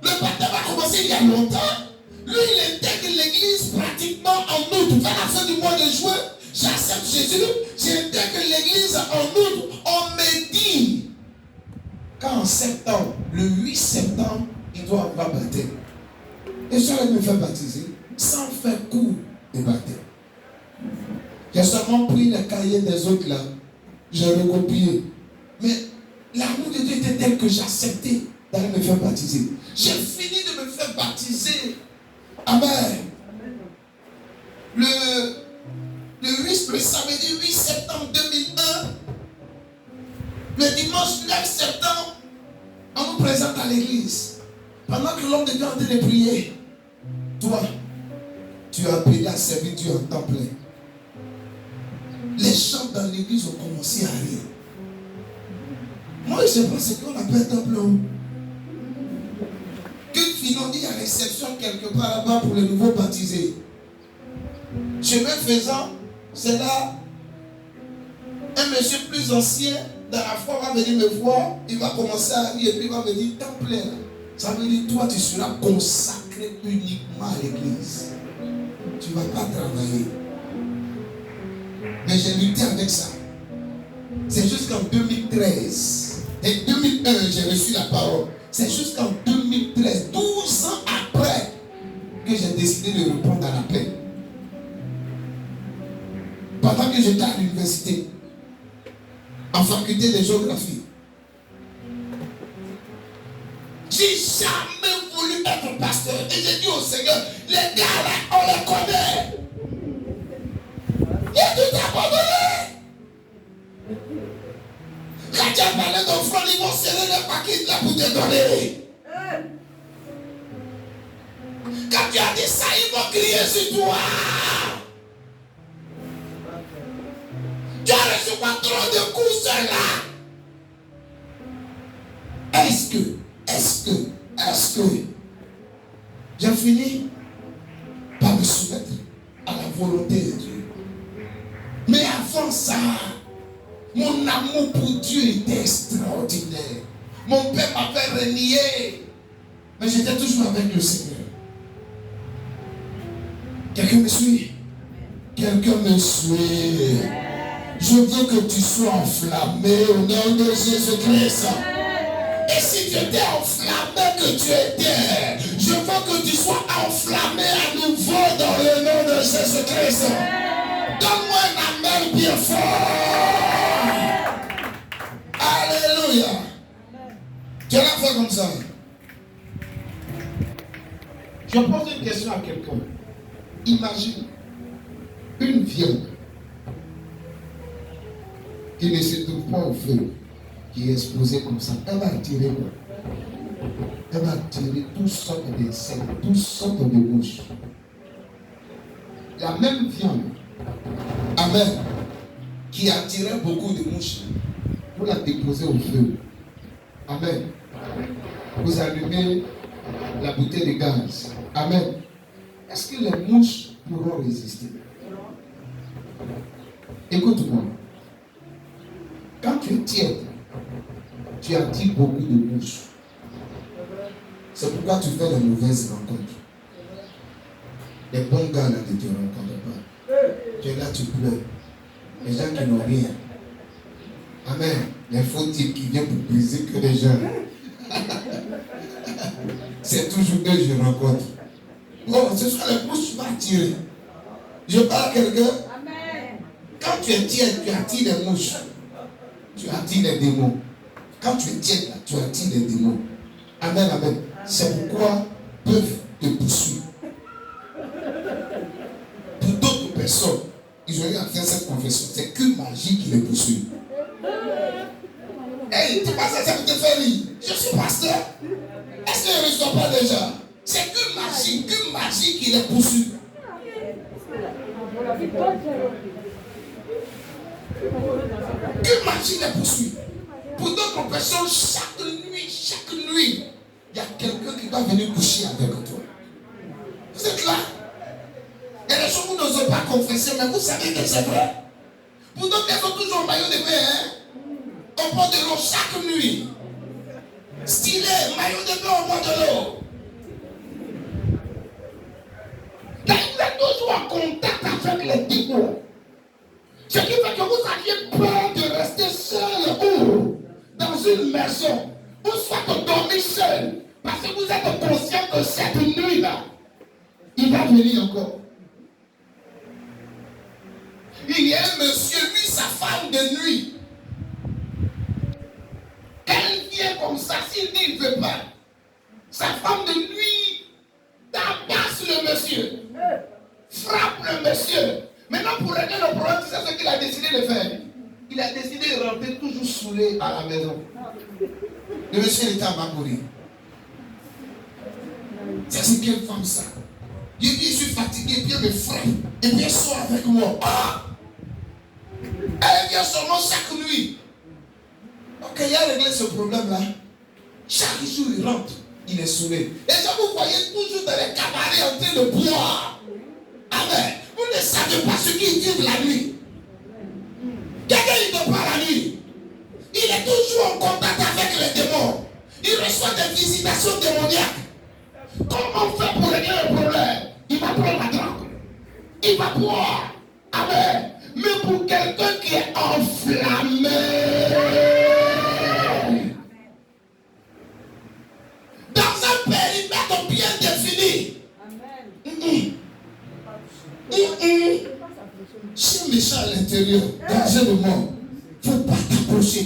Speaker 1: le baptême a commencé il y a longtemps. Lui, il intègre l'église pratiquement en août, vers la fin du mois de juin. J'accepte Jésus, j'intègre l'église en août. On me dit qu'en septembre, le 8 septembre, il doit avoir baptême. Et je vais me faire baptiser sans faire cours de baptême. J'ai seulement pris le cahier des autres là, j'ai recopié. Mais l'amour de Dieu était tel que j'acceptais d'aller me faire baptiser. J'ai fini de me faire baptiser. Amen. Le samedi 8 septembre 2001, le dimanche 9 septembre, on nous présente à l'église. Pendant que l'homme de Dieu est en train de prier, toi, tu as appelé à servir Dieu en temps plein. Les chants dans l'église ont commencé à rire. Moi, je ne sais pas ce qu'on appelle temps plein. Que finalement, il y a réception quelque part là-bas pour les nouveaux baptisés. Chemin faisant, c'est là, un monsieur plus ancien, dans la foi, va venir me voir, il va commencer à rire et puis il va me dire, temps plein. Ça veut dire, toi, tu seras consacré uniquement à l'église. Tu ne vas pas travailler. Mais j'ai lutté avec ça. C'est jusqu'en 2013. Et 2001, j'ai reçu la parole. C'est jusqu'en 2013, 12 ans après, que j'ai décidé de reprendre à la paix. Pendant que j'étais à l'université, en faculté de géographie, j'ai jamais voulu être pasteur. Et j'ai dit au Seigneur, les gars là, on les connaît. Il a tout abandonné. Quand tu as parlé d'offrande, ils vont serrer les paquets là pour te donner. Quand tu as dit ça, ils vont crier sur toi. Tu as reçu pas trop de coups là. Est-ce que j'ai fini par me soumettre à la volonté de Dieu. Mais avant ça, mon amour pour Dieu était extraordinaire. Mon père m'avait renié, mais j'étais toujours avec le Seigneur. Quelqu'un me suit? Quelqu'un me suit? Je veux que tu sois enflammé au nom de Jésus-Christ. Et si tu étais enflammé que tu étais, je veux que tu sois enflammé à nouveau dans le nom de Jésus-Christ. Donne-moi un amen bien fort. Alléluia. Tu l'as fait comme ça. Je pose une question à quelqu'un. Imagine une viande qui ne se trouve pas au feu, qui est explosée comme ça. Elle va attirer quoi? Elle va attirer toutes sortes d'insectes, toutes sortes de mouches. La même viande, amen, qui attirait beaucoup de mouches, vous la déposez au feu. Amen. Vous allumez la bouteille de gaz. Amen. Est-ce que les mouches pourront résister? Écoute-moi. Quand tu es tiède, tu attires beaucoup de mouches. C'est pourquoi tu fais de mauvaises rencontres. Les bons gars là ne te rencontrent pas. Tu es là, tu pleures. Les gens qui n'ont rien. Amen. Les faux types qui viennent pour briser que les gens. C'est toujours eux que je rencontre. Bon, ce sont les mouches qui vont attirer. Je parle à quelqu'un. Quand tu es tiède, tu attires les mouches. Tu attires les démons. Quand tu es tiède, tu attires les démons. Amen, amen. C'est pourquoi peuvent te poursuivre. Pour d'autres personnes, ils ont eu à faire cette confession. C'est que magie qui les poursuit. Hey, tu passes ça te fait rire. Je suis pasteur. Est-ce que je ne reçois pas déjà? C'est que magie qui les poursuit. Que magie les poursuit. Pour d'autres personnes, chaque nuit, il y a quelqu'un qui va venir coucher avec toi. Vous êtes là? Il y a des choses que vous n'osez pas confesser, mais vous savez que c'est vrai. Pour d'autres, ils sont toujours en maillot de bain. On prend de l'eau chaque nuit. Stylé, maillot de bain, on prend de l'eau. Là, vous êtes toujours en contact avec les démons. Ce qui fait que vous aviez peur de rester seul ou dans une maison, ou soit de dormir seul, parce que vous êtes conscient que cette nuit-là, il va venir encore. Il y a un monsieur, lui, sa femme de nuit. Elle vient comme ça, s'il dit il ne veut pas. Sa femme de nuit tabasse le monsieur, frappe le monsieur. Maintenant, pour régler le problème, c'est ce qu'il a décidé de faire. Il a décidé de rentrer toujours saoulé à la maison. Le monsieur était à Mabouri. C'est quelle femme ça? Il dit, je suis fatigué, puis elle me frappe. Et puis elle sort avec moi. Ah! Elle vient seulement chaque nuit. Ok, il a réglé ce problème-là. Chaque jour, il rentre. Il est saoulé. Et ça, vous voyez toujours dans les cabarets en train de boire. Amen. Vous ne savez pas ce qu'ils vivent la nuit. Quelqu'un, il ne dort pas la nuit. Il est toujours en contact avec les démons. Il reçoit des visitations démoniaques. Comment on fait pour régler le problème? Il va prendre la drogue. Il va boire. Amen. Mais pour quelqu'un qui est enflammé, dans un périmètre bien défini, si méchant à l'intérieur, danger de mort, il ne faut pas t'approcher.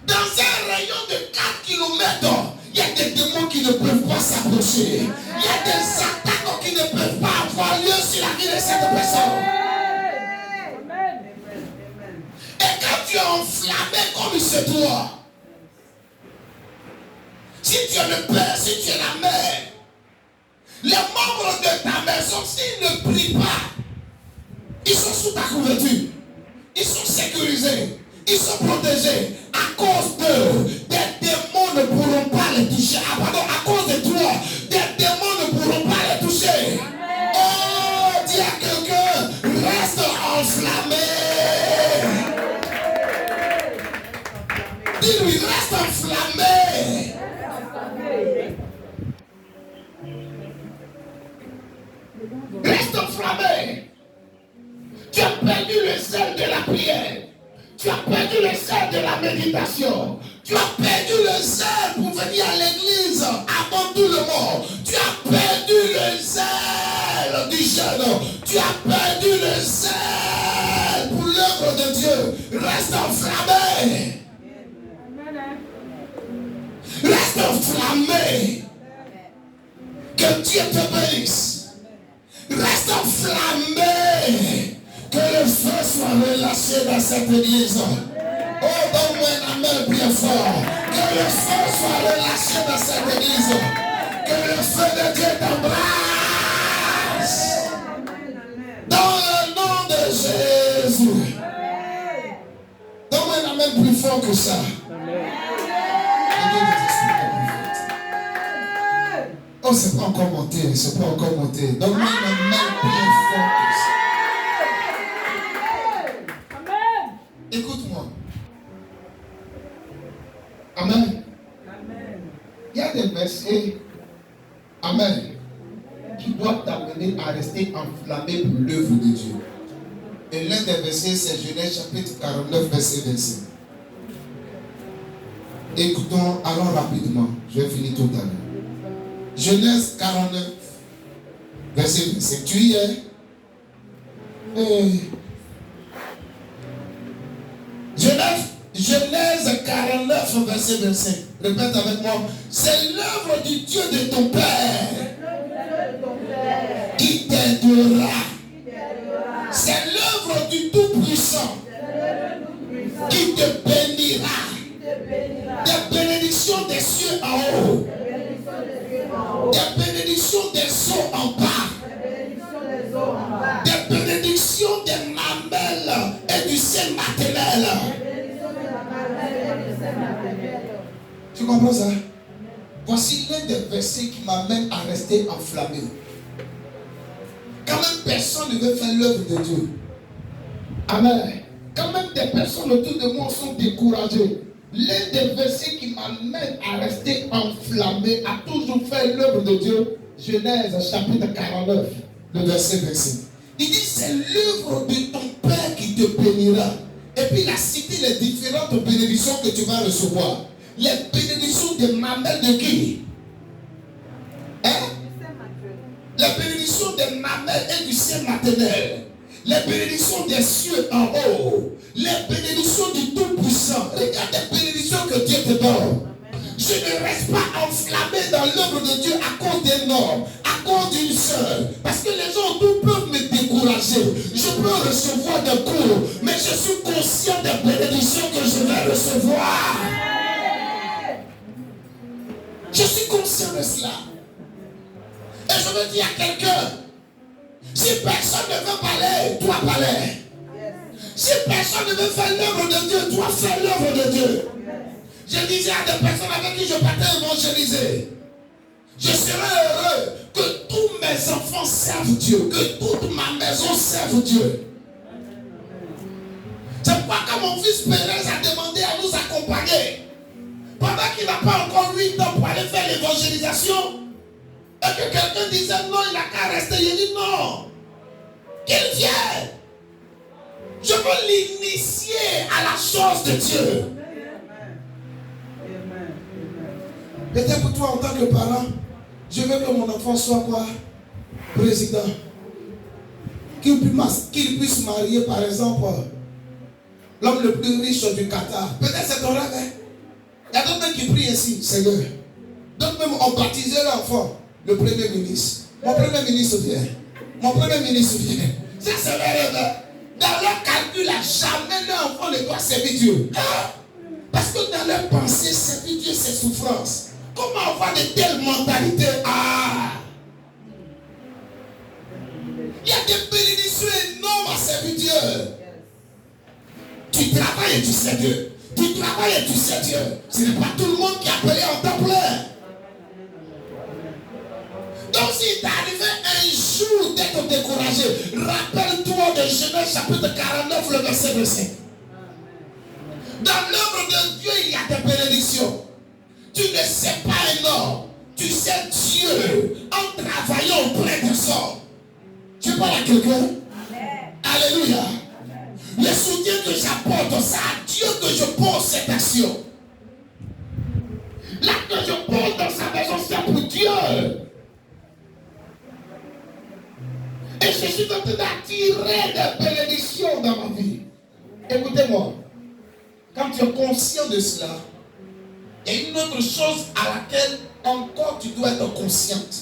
Speaker 1: Dans un rayon de 4 km, il y a des démons qui ne peuvent pas s'approcher. Il y a des attaques qui ne peuvent pas avoir lieu sur la vie de cette personne. Et quand tu es enflammé comme il se doit, si tu es le père, si tu es la mère, les membres de ta maison, s'ils ne prient pas, ils sont sous ta couverture. Ils sont sécurisés. Ils sont protégés. À cause d'eux, des démons ne pourront pas les toucher. Ah pardon, à cause de toi, des démons ne pourront pas les toucher. Oh, dis à quelqu'un, reste enflammé. Dis-lui, reste enflammé. Reste enflammé. Tu as perdu le zèle de la prière. Tu as perdu le zèle de la méditation. Tu as perdu le zèle pour venir à l'église avant tout le monde. Tu as perdu le zèle du jeûne. Tu as perdu le zèle pour l'œuvre de Dieu. Reste enflammé. Reste enflammé. Que Dieu te bénisse. Reste enflammé. Que le feu soit relâché dans cette église. Oh, donne-moi un amen bien fort. Que le feu soit relâché dans cette église. Que le feu de Dieu t'embrasse. Dans le nom de Jésus. Donne-moi un amen plus fort que ça. Oh, Oh, c'est pas encore monté, c'est pas encore monté. Donne-moi une main bien forte.
Speaker 2: Amen.
Speaker 1: Écoute-moi. Amen. Il y a des versets, Amen, qui doivent t'amener à rester enflammé pour l'œuvre de Dieu. Et l'un des versets, c'est Genèse chapitre 49, verset 25. Écoutons, allons rapidement. Je vais finir tout à l'heure. Genèse 49, verset 25. Tu y es? Genèse 49, verset 25. Répète avec moi. C'est l'œuvre du Dieu de ton Père qui t'aidera. C'est l'œuvre du Tout-Puissant qui te bénira. Des bénédictions des cieux en haut. Des bénédictions des eaux en bas. Des bénédictions des mamelles et du sein maternel. Tu comprends ça? Voici l'un des versets qui m'amène à rester enflammé. Quand même personne ne veut faire l'œuvre de Dieu. Amen. Quand même des personnes autour de moi sont découragées. L'un des versets qui m'amène à rester enflammé, à toujours faire l'œuvre de Dieu, Genèse chapitre 49, le verset 25. Il dit c'est l'œuvre de ton Père qui te bénira. Et puis il a cité les différentes bénédictions que tu vas recevoir. Les bénédictions des mamelles de qui? Hein? Les bénédictions des mamelles et du sein maternel. Les bénédictions des cieux en haut. Les bénédictions du Tout-Puissant. Regarde les bénédictions que Dieu te donne. Je ne reste pas enflammé dans l'œuvre de Dieu à cause d'un homme, à cause d'une sœur. Parce que les gens tout peuvent me décourager. Je peux recevoir des cours, mais je suis conscient des bénédictions que je vais recevoir. Je suis conscient de cela. Et je veux dire à quelqu'un, si personne ne veut parler, toi parler. Si personne ne veut faire l'œuvre de Dieu, toi fais l'œuvre de Dieu. Je disais à des personnes avec qui je partais évangéliser, je serais heureux que tous mes enfants servent Dieu, que toute ma maison serve Dieu. C'est pourquoi quand mon fils Pérez a demandé à nous accompagner, pendant qu'il n'a pas encore 8 ans pour aller faire l'évangélisation, et que quelqu'un disait non, il n'a qu'à rester, il dit non, qu'il vienne. Je veux l'initier à la chose de Dieu. Peut-être pour toi en tant que parent, je veux que mon enfant soit quoi? Président. Qu'il puisse marier par exemple l'homme le plus riche du Qatar. Peut-être c'est ton rêve. Hein? Il y a d'autres qui prient ici, Seigneur. D'autres même ont baptisé l'enfant, le premier ministre. Mon premier ministre vient. Mon premier ministre vient. Ça c'est le rêve. Dans leur calcul, jamais l'enfant ne doit servir Dieu. Hein? Parce que dans leur pensée, servir Dieu, c'est souffrance. Comment avoir de telles mentalités? Ah! Il y a des bénédictions énormes à servir Dieu. Tu travailles et tu sais Dieu. Tu travailles et tu sais Dieu. Ce n'est pas tout le monde qui est appelé en temps plein. Donc s'il t'est arrivé un jour d'être découragé, rappelle-toi de Genèse chapitre 49, le verset 25. Dans l'œuvre de Dieu, il y a des bénédictions. Tu ne sais pas un homme. Tu sais Dieu en travaillant auprès de ça. Tu parles à quelqu'un? Alléluia. Amen. Le soutien que j'apporte, c'est à Dieu que je pose cette action. Là que je pose dans sa maison, c'est pour Dieu. Et je suis en train d'attirer des bénédictions dans ma vie. Écoutez-moi. Quand tu es conscient de cela, il y a une autre chose à laquelle encore tu dois être consciente.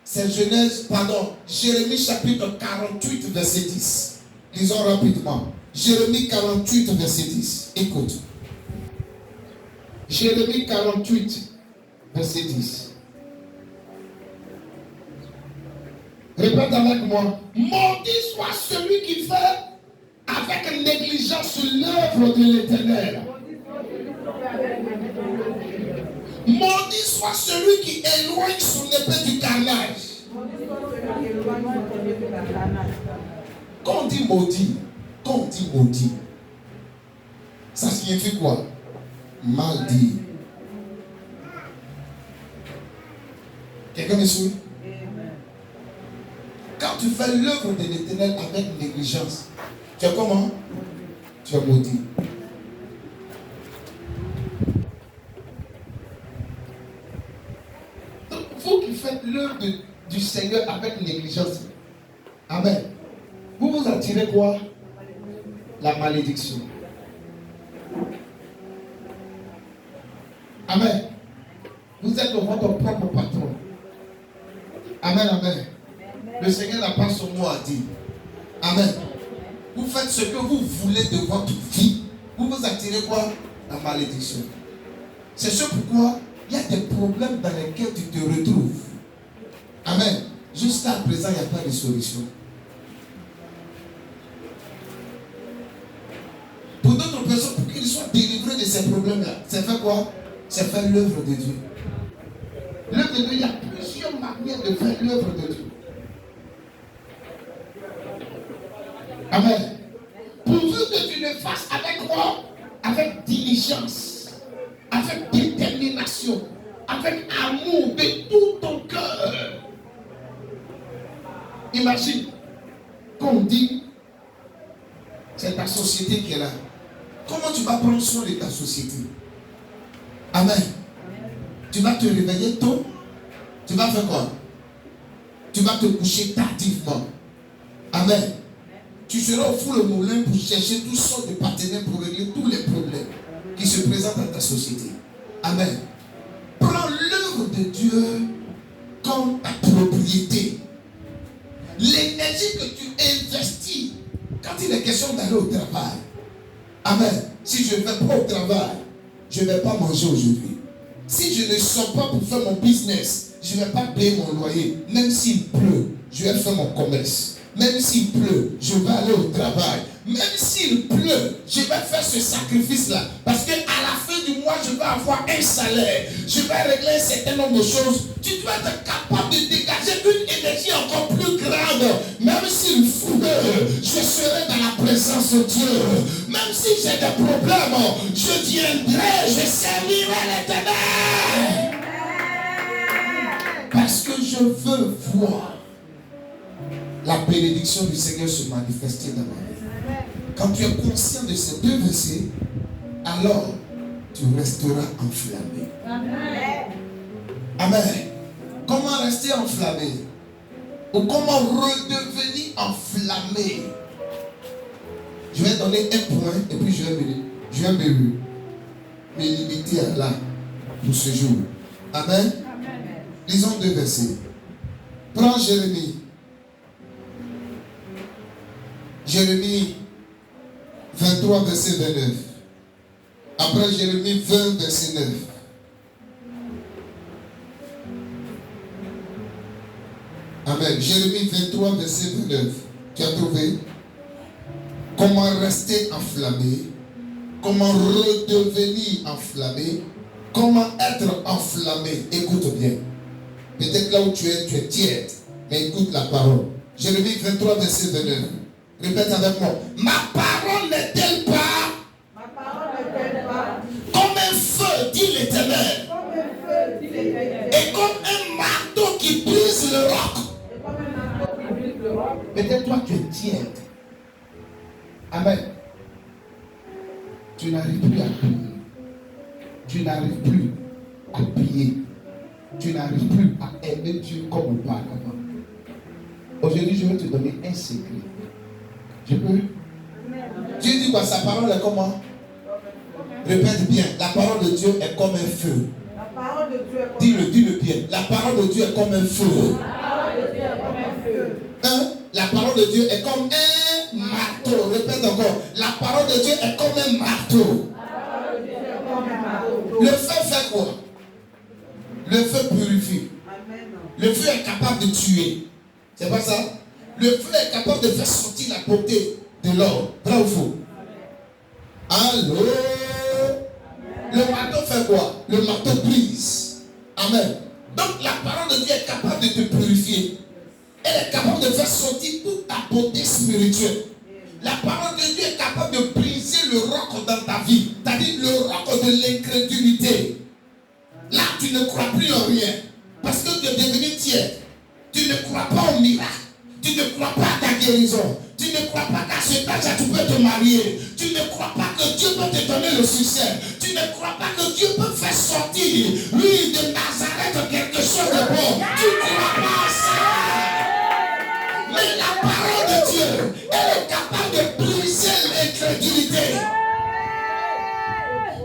Speaker 1: C'est Jérémie chapitre 48, verset 10. Lisons rapidement. Jérémie 48, verset 10. Écoute. Jérémie 48, verset 10. Répète avec moi. Maudit soit celui qui fait avec négligence l'œuvre de l'Éternel. Maudit soit celui qui éloigne son épée du carnage. Quand on dit maudit, ça signifie quoi? Mal dit. Quelqu'un me suit? Quand tu fais l'œuvre de l'Éternel avec négligence, tu es comment? Tu es maudit. Donc, vous qui faites l'œuvre du Seigneur avec négligence, amen, vous vous attirez quoi? La malédiction. Amen. Vous êtes votre propre patron. Amen, amen. Le Seigneur n'a pas son mot à dire. Amen. Vous faites ce que vous voulez de votre vie. Vous vous attirez quoi? La malédiction. C'est ce pourquoi il y a des problèmes dans lesquels tu te retrouves. Amen. Jusqu'à présent, il n'y a pas de solution. Pour d'autres personnes, pour qu'ils soient délivrés de ces problèmes-là, c'est faire quoi? C'est faire l'œuvre de Dieu. L'œuvre de Dieu, il y a plusieurs manières de faire l'œuvre de Dieu. Amen. Pourvu que tu le fasses avec quoi? Avec diligence, avec détermination, avec amour de tout ton cœur. Imagine, quand on dit, c'est ta société qui est là. Comment tu vas prendre soin de ta société? Amen. Tu vas te réveiller tôt. Tu vas faire quoi? Tu vas te coucher tardivement. Amen. Tu seras au fond le moulin pour chercher toutes sortes de partenaires pour régler tous les problèmes qui se présentent dans ta société. Amen. Prends l'œuvre de Dieu comme ta propriété. L'énergie que tu investis quand il est question d'aller au travail. Amen. Si je ne vais pas au travail, je ne vais pas manger aujourd'hui. Si je ne sors pas pour faire mon business, je ne vais pas payer mon loyer. Même s'il pleut, je vais faire mon commerce. Même s'il pleut, je vais aller au travail. Même s'il pleut, je vais faire ce sacrifice-là. Parce qu'à la fin du mois, je vais avoir un salaire. Je vais régler un certain nombre de choses. Tu dois être capable de dégager une énergie encore plus grande. Même s'il pleut, je serai dans la présence de Dieu. Même si j'ai des problèmes, je viendrai, je servirai l'Éternel. Parce que je veux voir la bénédiction du Seigneur se manifester dans ma vie. Quand tu es conscient de ces deux versets, alors tu resteras enflammé. Amen. Amen. Comment rester enflammé? Ou comment redevenir enflammé? Je vais donner un point et puis je vais me limiter à là pour ce jour. Amen. Lisons deux versets. Prends Jérémie. Jérémie 23, verset 29. Après Jérémie 20, verset 9. Amen. Jérémie 23, verset 29. Tu as trouvé? Comment rester enflammé? Comment redevenir enflammé? Comment être enflammé? Écoute bien. Peut-être là où tu es tiède. Mais écoute la parole. Jérémie 23, verset 29. Répète avec moi. Ma parole n'est-elle pas comme un feu, dit l'Éternel, et comme un marteau qui brise le roc. Peut-être toi tu es tiède. Amen. Tu n'arrives plus à prier. Tu n'arrives plus à prier. Tu n'arrives plus à aimer Dieu comme auparavant. Aujourd'hui, je vais te donner un secret. Je peux? Dieu dit quoi? Sa parole est comment? Répète bien. La parole de Dieu est comme un feu. La parole de Dieu est comme dis-le bien. La parole de Dieu est comme un feu. Hein? La parole de Dieu est comme un marteau. Répète encore. La parole de Dieu est comme un marteau. Le feu fait quoi? Le feu purifie. Le feu est capable de tuer. C'est pas ça? Le feu est capable de faire sortir la beauté de l'or. Vrai ou faux? Allô? Le marteau fait quoi? Le marteau brise. Amen. Donc la parole de Dieu est capable de te purifier. Elle est capable de faire sortir toute ta beauté spirituelle. La parole de Dieu est capable de briser le roc dans ta vie. C'est-à-dire le roc de l'incrédulité. Là, tu ne crois plus en rien. Parce que tu es devenu tiède. Tu ne crois pas au miracle. Tu ne crois pas à ta guérison. Tu ne crois pas qu'à cet âge tu peux te marier. Tu ne crois pas que Dieu peut te donner le succès. Tu ne crois pas que Dieu peut faire sortir, lui, de Nazareth, quelque chose de bon. Tu ne crois pas à ça. Mais la parole de Dieu, elle est capable de briser l'incrédulité.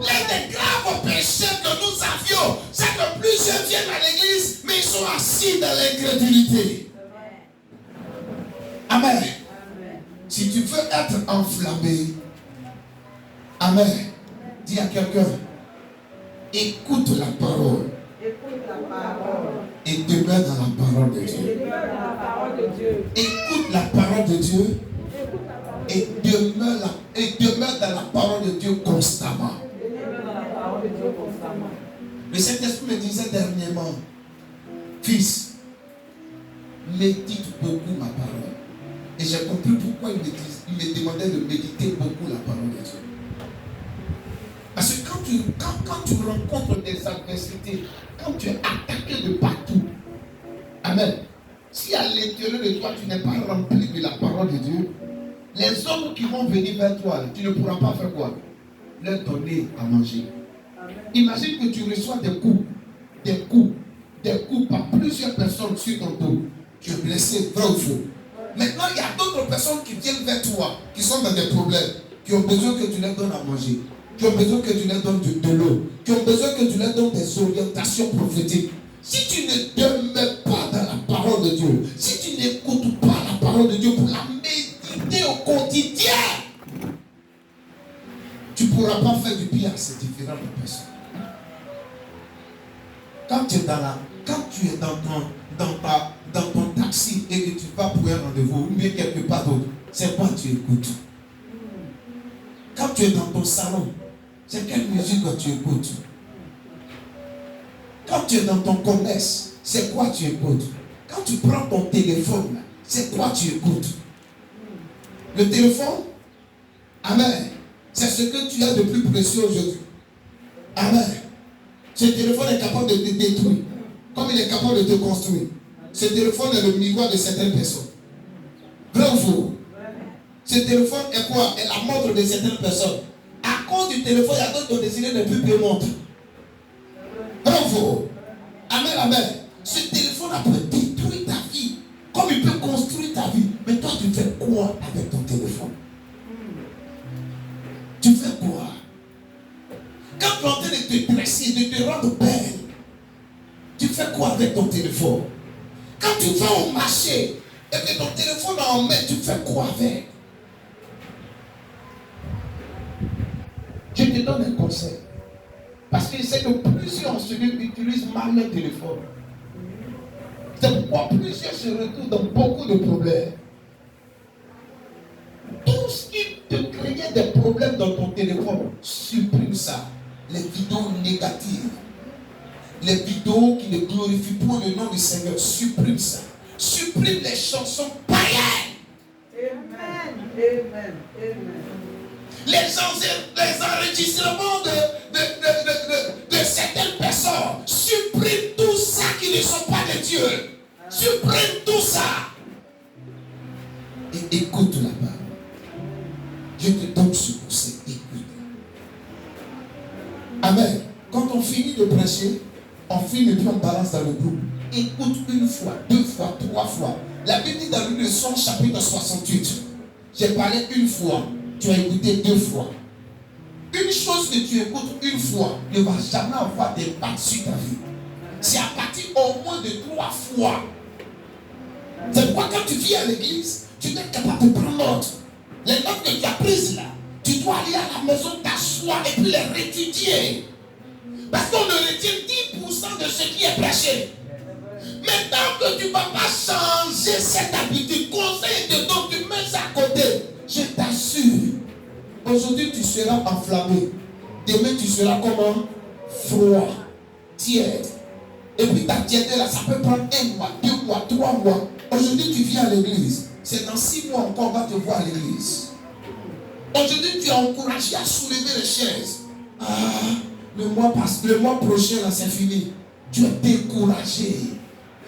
Speaker 1: L'un des graves péchés que nous avions, c'est que plusieurs viennent à l'église, mais ils sont assis dans l'incrédulité. Amen. Si tu veux être enflammé, amen, dis à quelqu'un, écoute la parole. Et demeure dans la parole de Dieu. Écoute la parole de Dieu et demeure dans la parole de Dieu constamment. Le Saint-Esprit me disait dernièrement, fils, médite beaucoup ma parole. Et j'ai compris pourquoi il me demandait de méditer beaucoup la parole de Dieu. Parce que quand tu rencontres des adversités, quand tu es attaqué de partout, amen, si à l'intérieur de toi tu n'es pas rempli de la parole de Dieu, les hommes qui vont venir vers toi, tu ne pourras pas faire quoi? Leur donner à manger. Amen. Imagine que tu reçois des coups par plusieurs personnes sur ton dos. Tu es blessé, vrai ou faux? Maintenant, il y a d'autres personnes qui viennent vers toi, qui sont dans des problèmes, qui ont besoin que tu leur donnes à manger, qui ont besoin que tu leur donnes de l'eau, qui ont besoin que tu leur donnes des orientations prophétiques. Si tu ne demeures pas dans la parole de Dieu, si tu n'écoutes pas la parole de Dieu pour la méditer au quotidien, tu ne pourras pas faire du bien à ces différentes personnes. Quand tu es dans ton taxi et que tu vas pour un rendez-vous ou bien quelque part d'autre, c'est quoi tu écoutes? Quand tu es dans ton salon, c'est quelle musique que tu écoutes? Quand tu es dans ton commerce, c'est quoi tu écoutes? Quand tu prends ton téléphone, c'est quoi tu écoutes? Le téléphone, amen, c'est ce que tu as de plus précieux aujourd'hui. Amen. Ce téléphone est capable de te détruire, comme il est capable de te construire. Ce téléphone est le miroir de certaines personnes. Vrai ou faux? Ce téléphone est quoi? Est la montre de certaines personnes. À cause du téléphone, il y a d'autres qui ont décidé de ne plus payer montre. Vrai ou faux? Amen, amen. Ce téléphone a pu détruire ta vie, comme il peut construire ta vie. Mais toi, tu fais quoi avec ton téléphone? Tu fais quoi? Quand tu es en train de te dresser, de te rendre belle, tu fais quoi avec ton téléphone? Quand tu vas au marché et que ton téléphone est en main, tu fais quoi avec? Je te donne un conseil. Parce que c'est que plusieurs utilisent mal leur téléphone. C'est pourquoi plusieurs se retrouvent dans beaucoup de problèmes. Tout ce qui te créait des problèmes dans ton téléphone, supprime ça. Les vidéos négatives, les vidéos qui ne glorifient pas le nom du Seigneur, supprime ça. Supprime les chansons païennes. Amen. Amen. Amen. Les enregistrements de certaines personnes, supprime tout ça qui ne sont pas de Dieu. Supprime tout ça. Et écoute la parole. Je te donne ce conseil, écoute. Amen. Quand on finit de prêcher, on filme et puis on balance dans le groupe. Écoute une fois, deux fois, trois fois. La Bible dit dans le Psaume chapitre 68. J'ai parlé une fois, tu as écouté deux fois. Une chose que tu écoutes une fois ne va jamais avoir d'impact sur ta vie. C'est à partir au moins de 3 fois. C'est pourquoi quand tu viens à l'église, tu es capable de prendre note. Les notes que tu as prises là, tu dois aller à la maison t'asseoir et puis les réétudier. Parce qu'on ne retient 10% de ce qui est prêché. Mais tant que tu ne vas pas changer cette habitude, conseil de donc tu mets ça à côté, je t'assure, aujourd'hui tu seras enflammé. Demain, tu seras comment? Froid, tiède. Et puis ta tiède là, ça peut prendre 1 mois, 2 mois, 3 mois. Aujourd'hui, tu viens à l'église. C'est dans 6 mois encore, on va te voir à l'église. Aujourd'hui, tu es encouragé à soulever les chaises. Le mois prochain, là, c'est fini. Tu es découragé.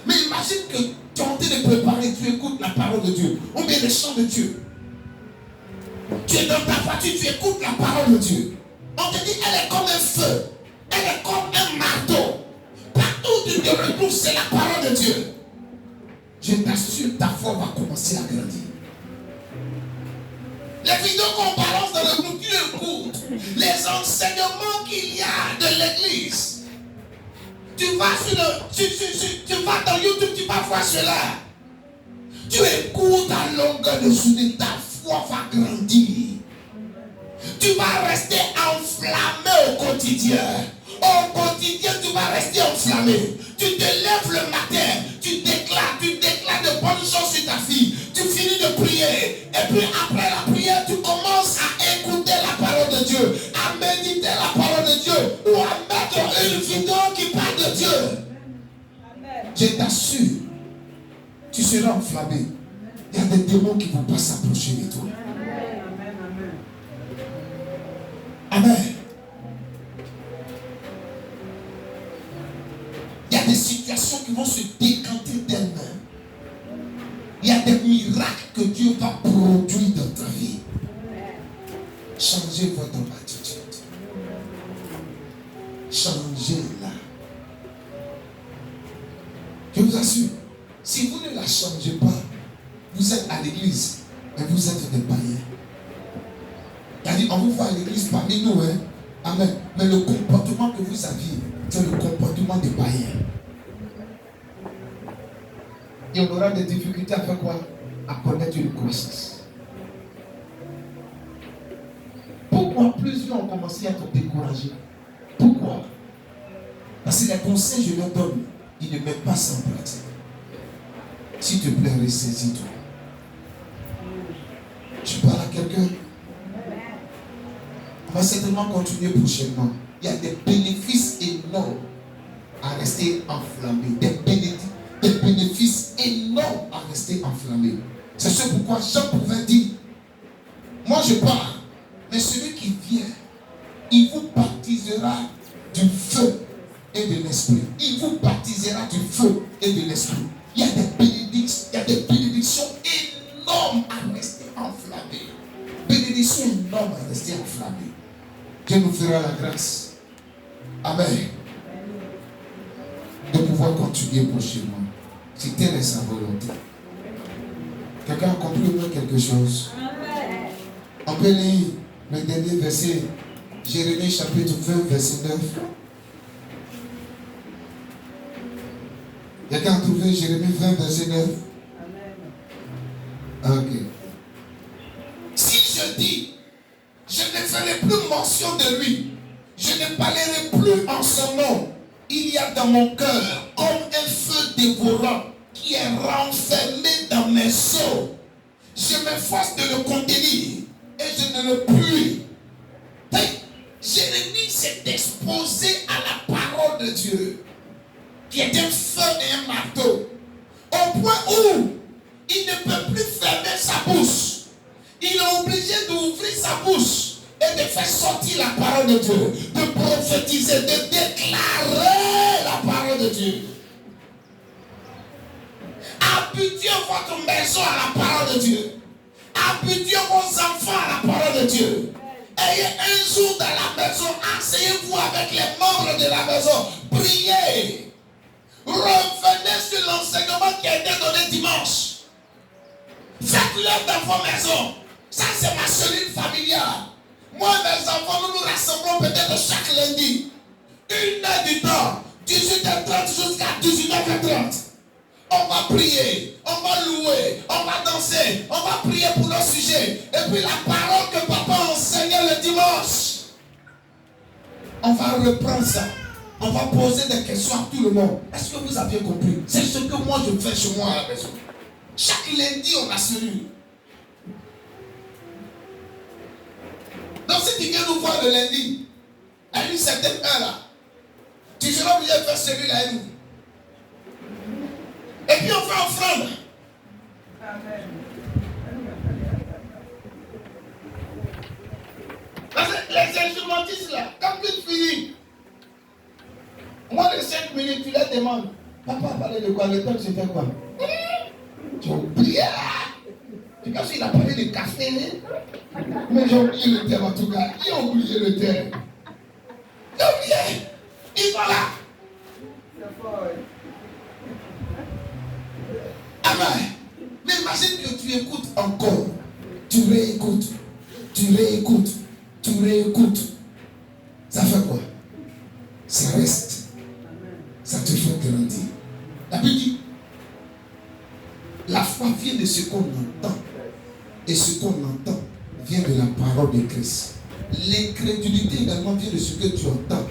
Speaker 1: Mais imagine que tu es en train de préparer, tu écoutes la parole de Dieu. On met les chants de Dieu. Tu es dans ta voiture, tu écoutes la parole de Dieu. On te dit, elle est comme un feu. Elle est comme un marteau. Partout où tu te retrouves, c'est la parole de Dieu. Je t'assure, ta foi va commencer à grandir. Les vidéos qu'on balance dans le groupe, tu écoutes. Les enseignements qu'il y a de l'église. Tu vas tu vas dans YouTube, tu vas voir cela. Tu écoutes à longueur de journée, ta foi va grandir. Tu vas rester enflammé au quotidien. Au quotidien, tu vas rester enflammé. Tu te lèves le matin, tu déclares de bonnes choses sur ta fille. Tu finis de prier. Et puis après la prière, tu commences à écouter la parole de Dieu, à méditer la parole de Dieu, ou à mettre une vidéo qui parle de Dieu. Amen. Je t'assure, tu seras enflammé. Il y a des démons qui ne vont pas s'approcher de toi. Amen. Il y a des situations qui vont se décanter d'elles-mêmes. Il y a des miracles que Dieu va produire dans ta vie. Changez votre attitude. Changez-la. Je vous assure, si vous ne la changez pas, vous êtes à l'église, mais vous êtes des païens. C'est-à-dire, on vous voit à l'église parmi nous, hein? Amen. Mais le comportement que vous aviez, c'est le comportement des païens. Et on aura des difficultés à faire quoi? À connaître une croissance. Pourquoi plusieurs ont commencé à être découragés? Pourquoi? Parce que les conseils que je leur donne, ils ne mettent pas ça en pratique. S'il te plaît, ressaisis-toi. Tu parles à quelqu'un? On va certainement continuer prochainement. Il y a des bénéfices énormes à rester enflammé. Des bénéfices énormes à rester enflammé. C'est ce pourquoi Jean pouvait dire, moi je pars, mais celui qui vient, il vous baptisera du feu et de l'esprit. Il vous baptisera du feu et de l'esprit. Il y a des bénédictions énormes à rester enflammé. Bénédictions énormes à rester enflammé. Dieu nous fera la grâce. Amen. De pouvoir continuer prochainement. Si telle est sa volonté. Quelqu'un a compris au moins quelque chose? On peut lire le dernier verset. Jérémie chapitre 20, verset 9. Quelqu'un a trouvé Jérémie 20, verset 9? Ok. Si je dis, je ne ferai plus mention de lui, je ne parlerai plus en son nom, il y a dans mon cœur comme un feu dévorant qui est renfermé dans mes os. Je m'efforce de le contenir et je ne le puis. Jérémie s'est exposé à la parole de Dieu, qui est un feu et un marteau, au point où il ne peut plus fermer sa bouche. Il est obligé d'ouvrir sa bouche et de faire sortir la parole de Dieu, de prophétiser, de déclarer la parole de Dieu. Habituez votre maison à la parole de Dieu. Habituez vos enfants à la parole de Dieu. Ayez un jour dans la maison, asseyez-vous avec les membres de la maison, priez. Revenez sur l'enseignement qui a été donné dimanche. Faites-le dans vos maisons. Ça, c'est ma cellule familiale. Moi et mes enfants, nous nous rassemblons peut-être chaque lundi. 1 heure du temps, 18h30 jusqu'à 19h30. On va prier, on va louer, on va danser, on va prier pour nos sujets. Et puis la parole que papa enseignait le dimanche, on va reprendre ça. On va poser des questions à tout le monde. Est-ce que vous avez compris? C'est ce que moi je fais chez moi à la maison. Chaque lundi, on a cellule. Donc si tu viens nous voir le lundi, À une certaine heure là, tu seras obligé de faire celui-là et nous. Et puis on fait offrande. Amen. Parce que les instrumentistes là, quand tu finis, moins de 5 minutes, tu leur demandes, papa a parlé de quoi? Le temps c'était quoi? Tu as oublié. C'est comme s'il a parlé de café. Mais j'ai oublié le thème en tout cas. Il a oublié le thème. Il a oublié. Ils sont là. Amen. Mais imagine que tu écoutes encore. Tu réécoutes. Tu réécoutes. Tu réécoutes. Ça fait quoi? Ça reste. Ça te fait grandir. La Bible dit, la foi vient de ce qu'on entend. Et ce qu'on entend vient de la parole de Christ. L'incrédulité également vient de ce que tu entends.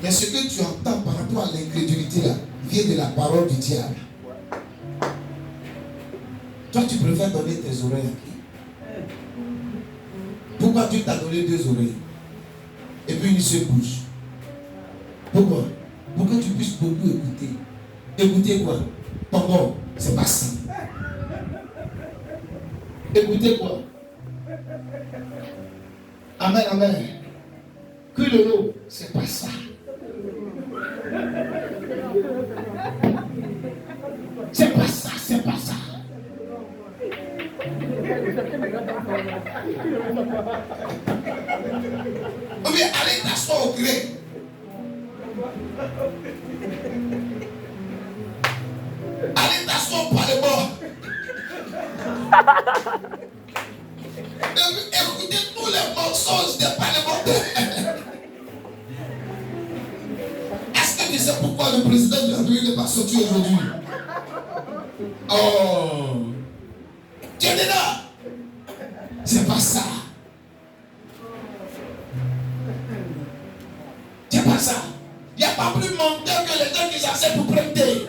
Speaker 1: Mais ce que tu entends par rapport à l'incrédulité là, vient de la parole du diable. Toi, tu préfères donner tes oreilles à qui? Pourquoi Dieu t'a donné 2 oreilles et puis une seule bouche? Pourquoi? Pour que tu puisses beaucoup écouter. Écouter quoi? Pardon, c'est pas ça. Écoutez quoi? Amen, amen. Que le lot, c'est pas ça. C'est pas ça, c'est pas ça. Ou bien allez t'asseoir au gré. Allez t'asseoir par le bord. Écoutez tous les mensonges des parlementaires. Est-ce que tu sais pourquoi le président de la République n'est pas sorti aujourd'hui? Oh, tu es dedans. C'est pas ça. C'est pas ça. Il n'y a pas plus menteur que les gens qui s'acceptent pour prêter.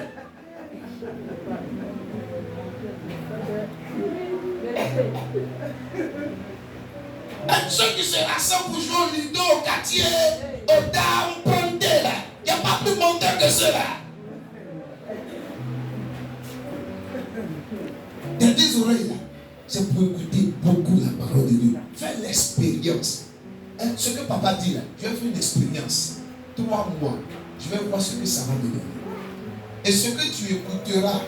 Speaker 1: Ceux qui se rassemblent pour jouer au lido, au quartier, au dames, ponté là. Il n'y a pas plus menteur que ceux-là. Tes 2 oreilles là, c'est pour écouter beaucoup la parole de Dieu. Fais l'expérience. Ce que papa dit là, je vais faire une expérience. 3 mois, je vais voir ce que ça va me donner. Et ce que tu écouteras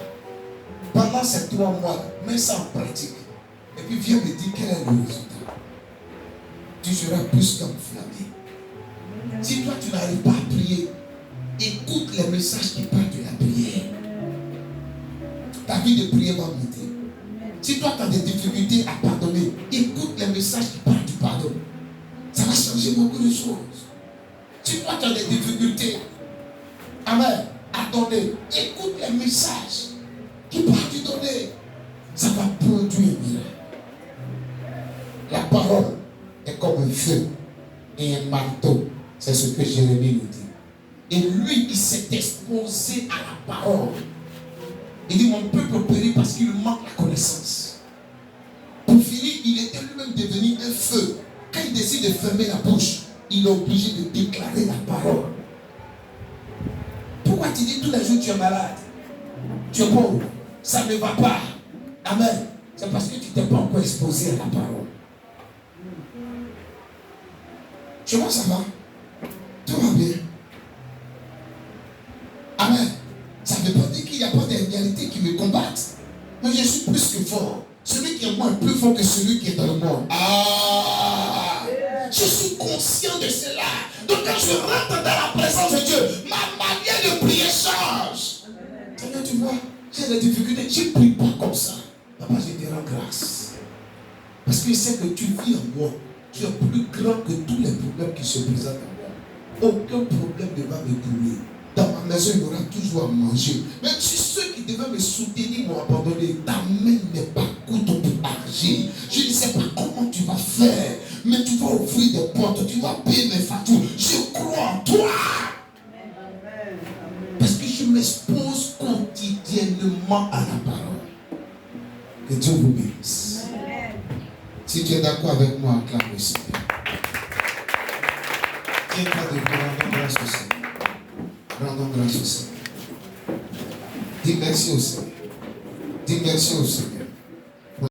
Speaker 1: pendant ces 3 mois, mets ça en pratique. Et puis viens me dire quel est le résultat. Tu seras plus qu'enflammé. Si toi tu n'arrives pas à prier, écoute les messages qui parlent de la prière. Ta vie de prière va monter. Si toi tu as des difficultés à pardonner, écoute les messages qui parlent du pardon. Ça va changer beaucoup de choses. Si toi tu as des difficultés, amen, à donner, écoute les messages qui parlent du donner. Ça va produire un miracle. La parole est comme un feu et un marteau. C'est ce que Jérémie nous dit. Et lui, il s'est exposé à la parole. Il dit, mon peuple périt parce qu'il manque la connaissance. Pour finir, il était lui-même devenu un feu. Quand il décide de fermer la bouche, il est obligé de déclarer la parole. Pourquoi tu dis tous les jours tu es malade? Tu es pauvre. Ça ne va pas. Amen. C'est parce que tu ne t'es pas encore exposé à la parole. Chez moi, ça va. Tout va bien. Amen. Ça ne veut pas dire qu'il n'y a pas d'égalité qui me combattent. Mais je suis plus que fort. Celui qui est moi est plus fort que celui qui est dans le monde. Ah! Je suis conscient de cela. Donc quand je rentre dans la présence de Dieu, ma manière de prier change. Seigneur, tu vois, j'ai des difficultés. Je ne prie pas comme ça. Papa, je te rends grâce. Parce que je sais que tu vis en moi. Tu es plus grand que tous les problèmes qui se présentent à moi. Aucun problème ne va me couler. Dans ma maison, il y aura toujours à manger. Même si ceux qui devaient me soutenir m'ont abandonné, ta main n'est pas courte pour agir. Je ne sais pas comment tu vas faire, mais tu vas ouvrir des portes, tu vas payer mes factures. Je crois en toi. Parce que je m'expose quotidiennement à la parole. Que Dieu vous bénisse. Si tu es d'accord avec moi, acclame le Seigneur. Tiens-toi debout, rendons grâce au Seigneur. Rendons grâce au Seigneur. Dis merci au Seigneur. Dis merci au Seigneur.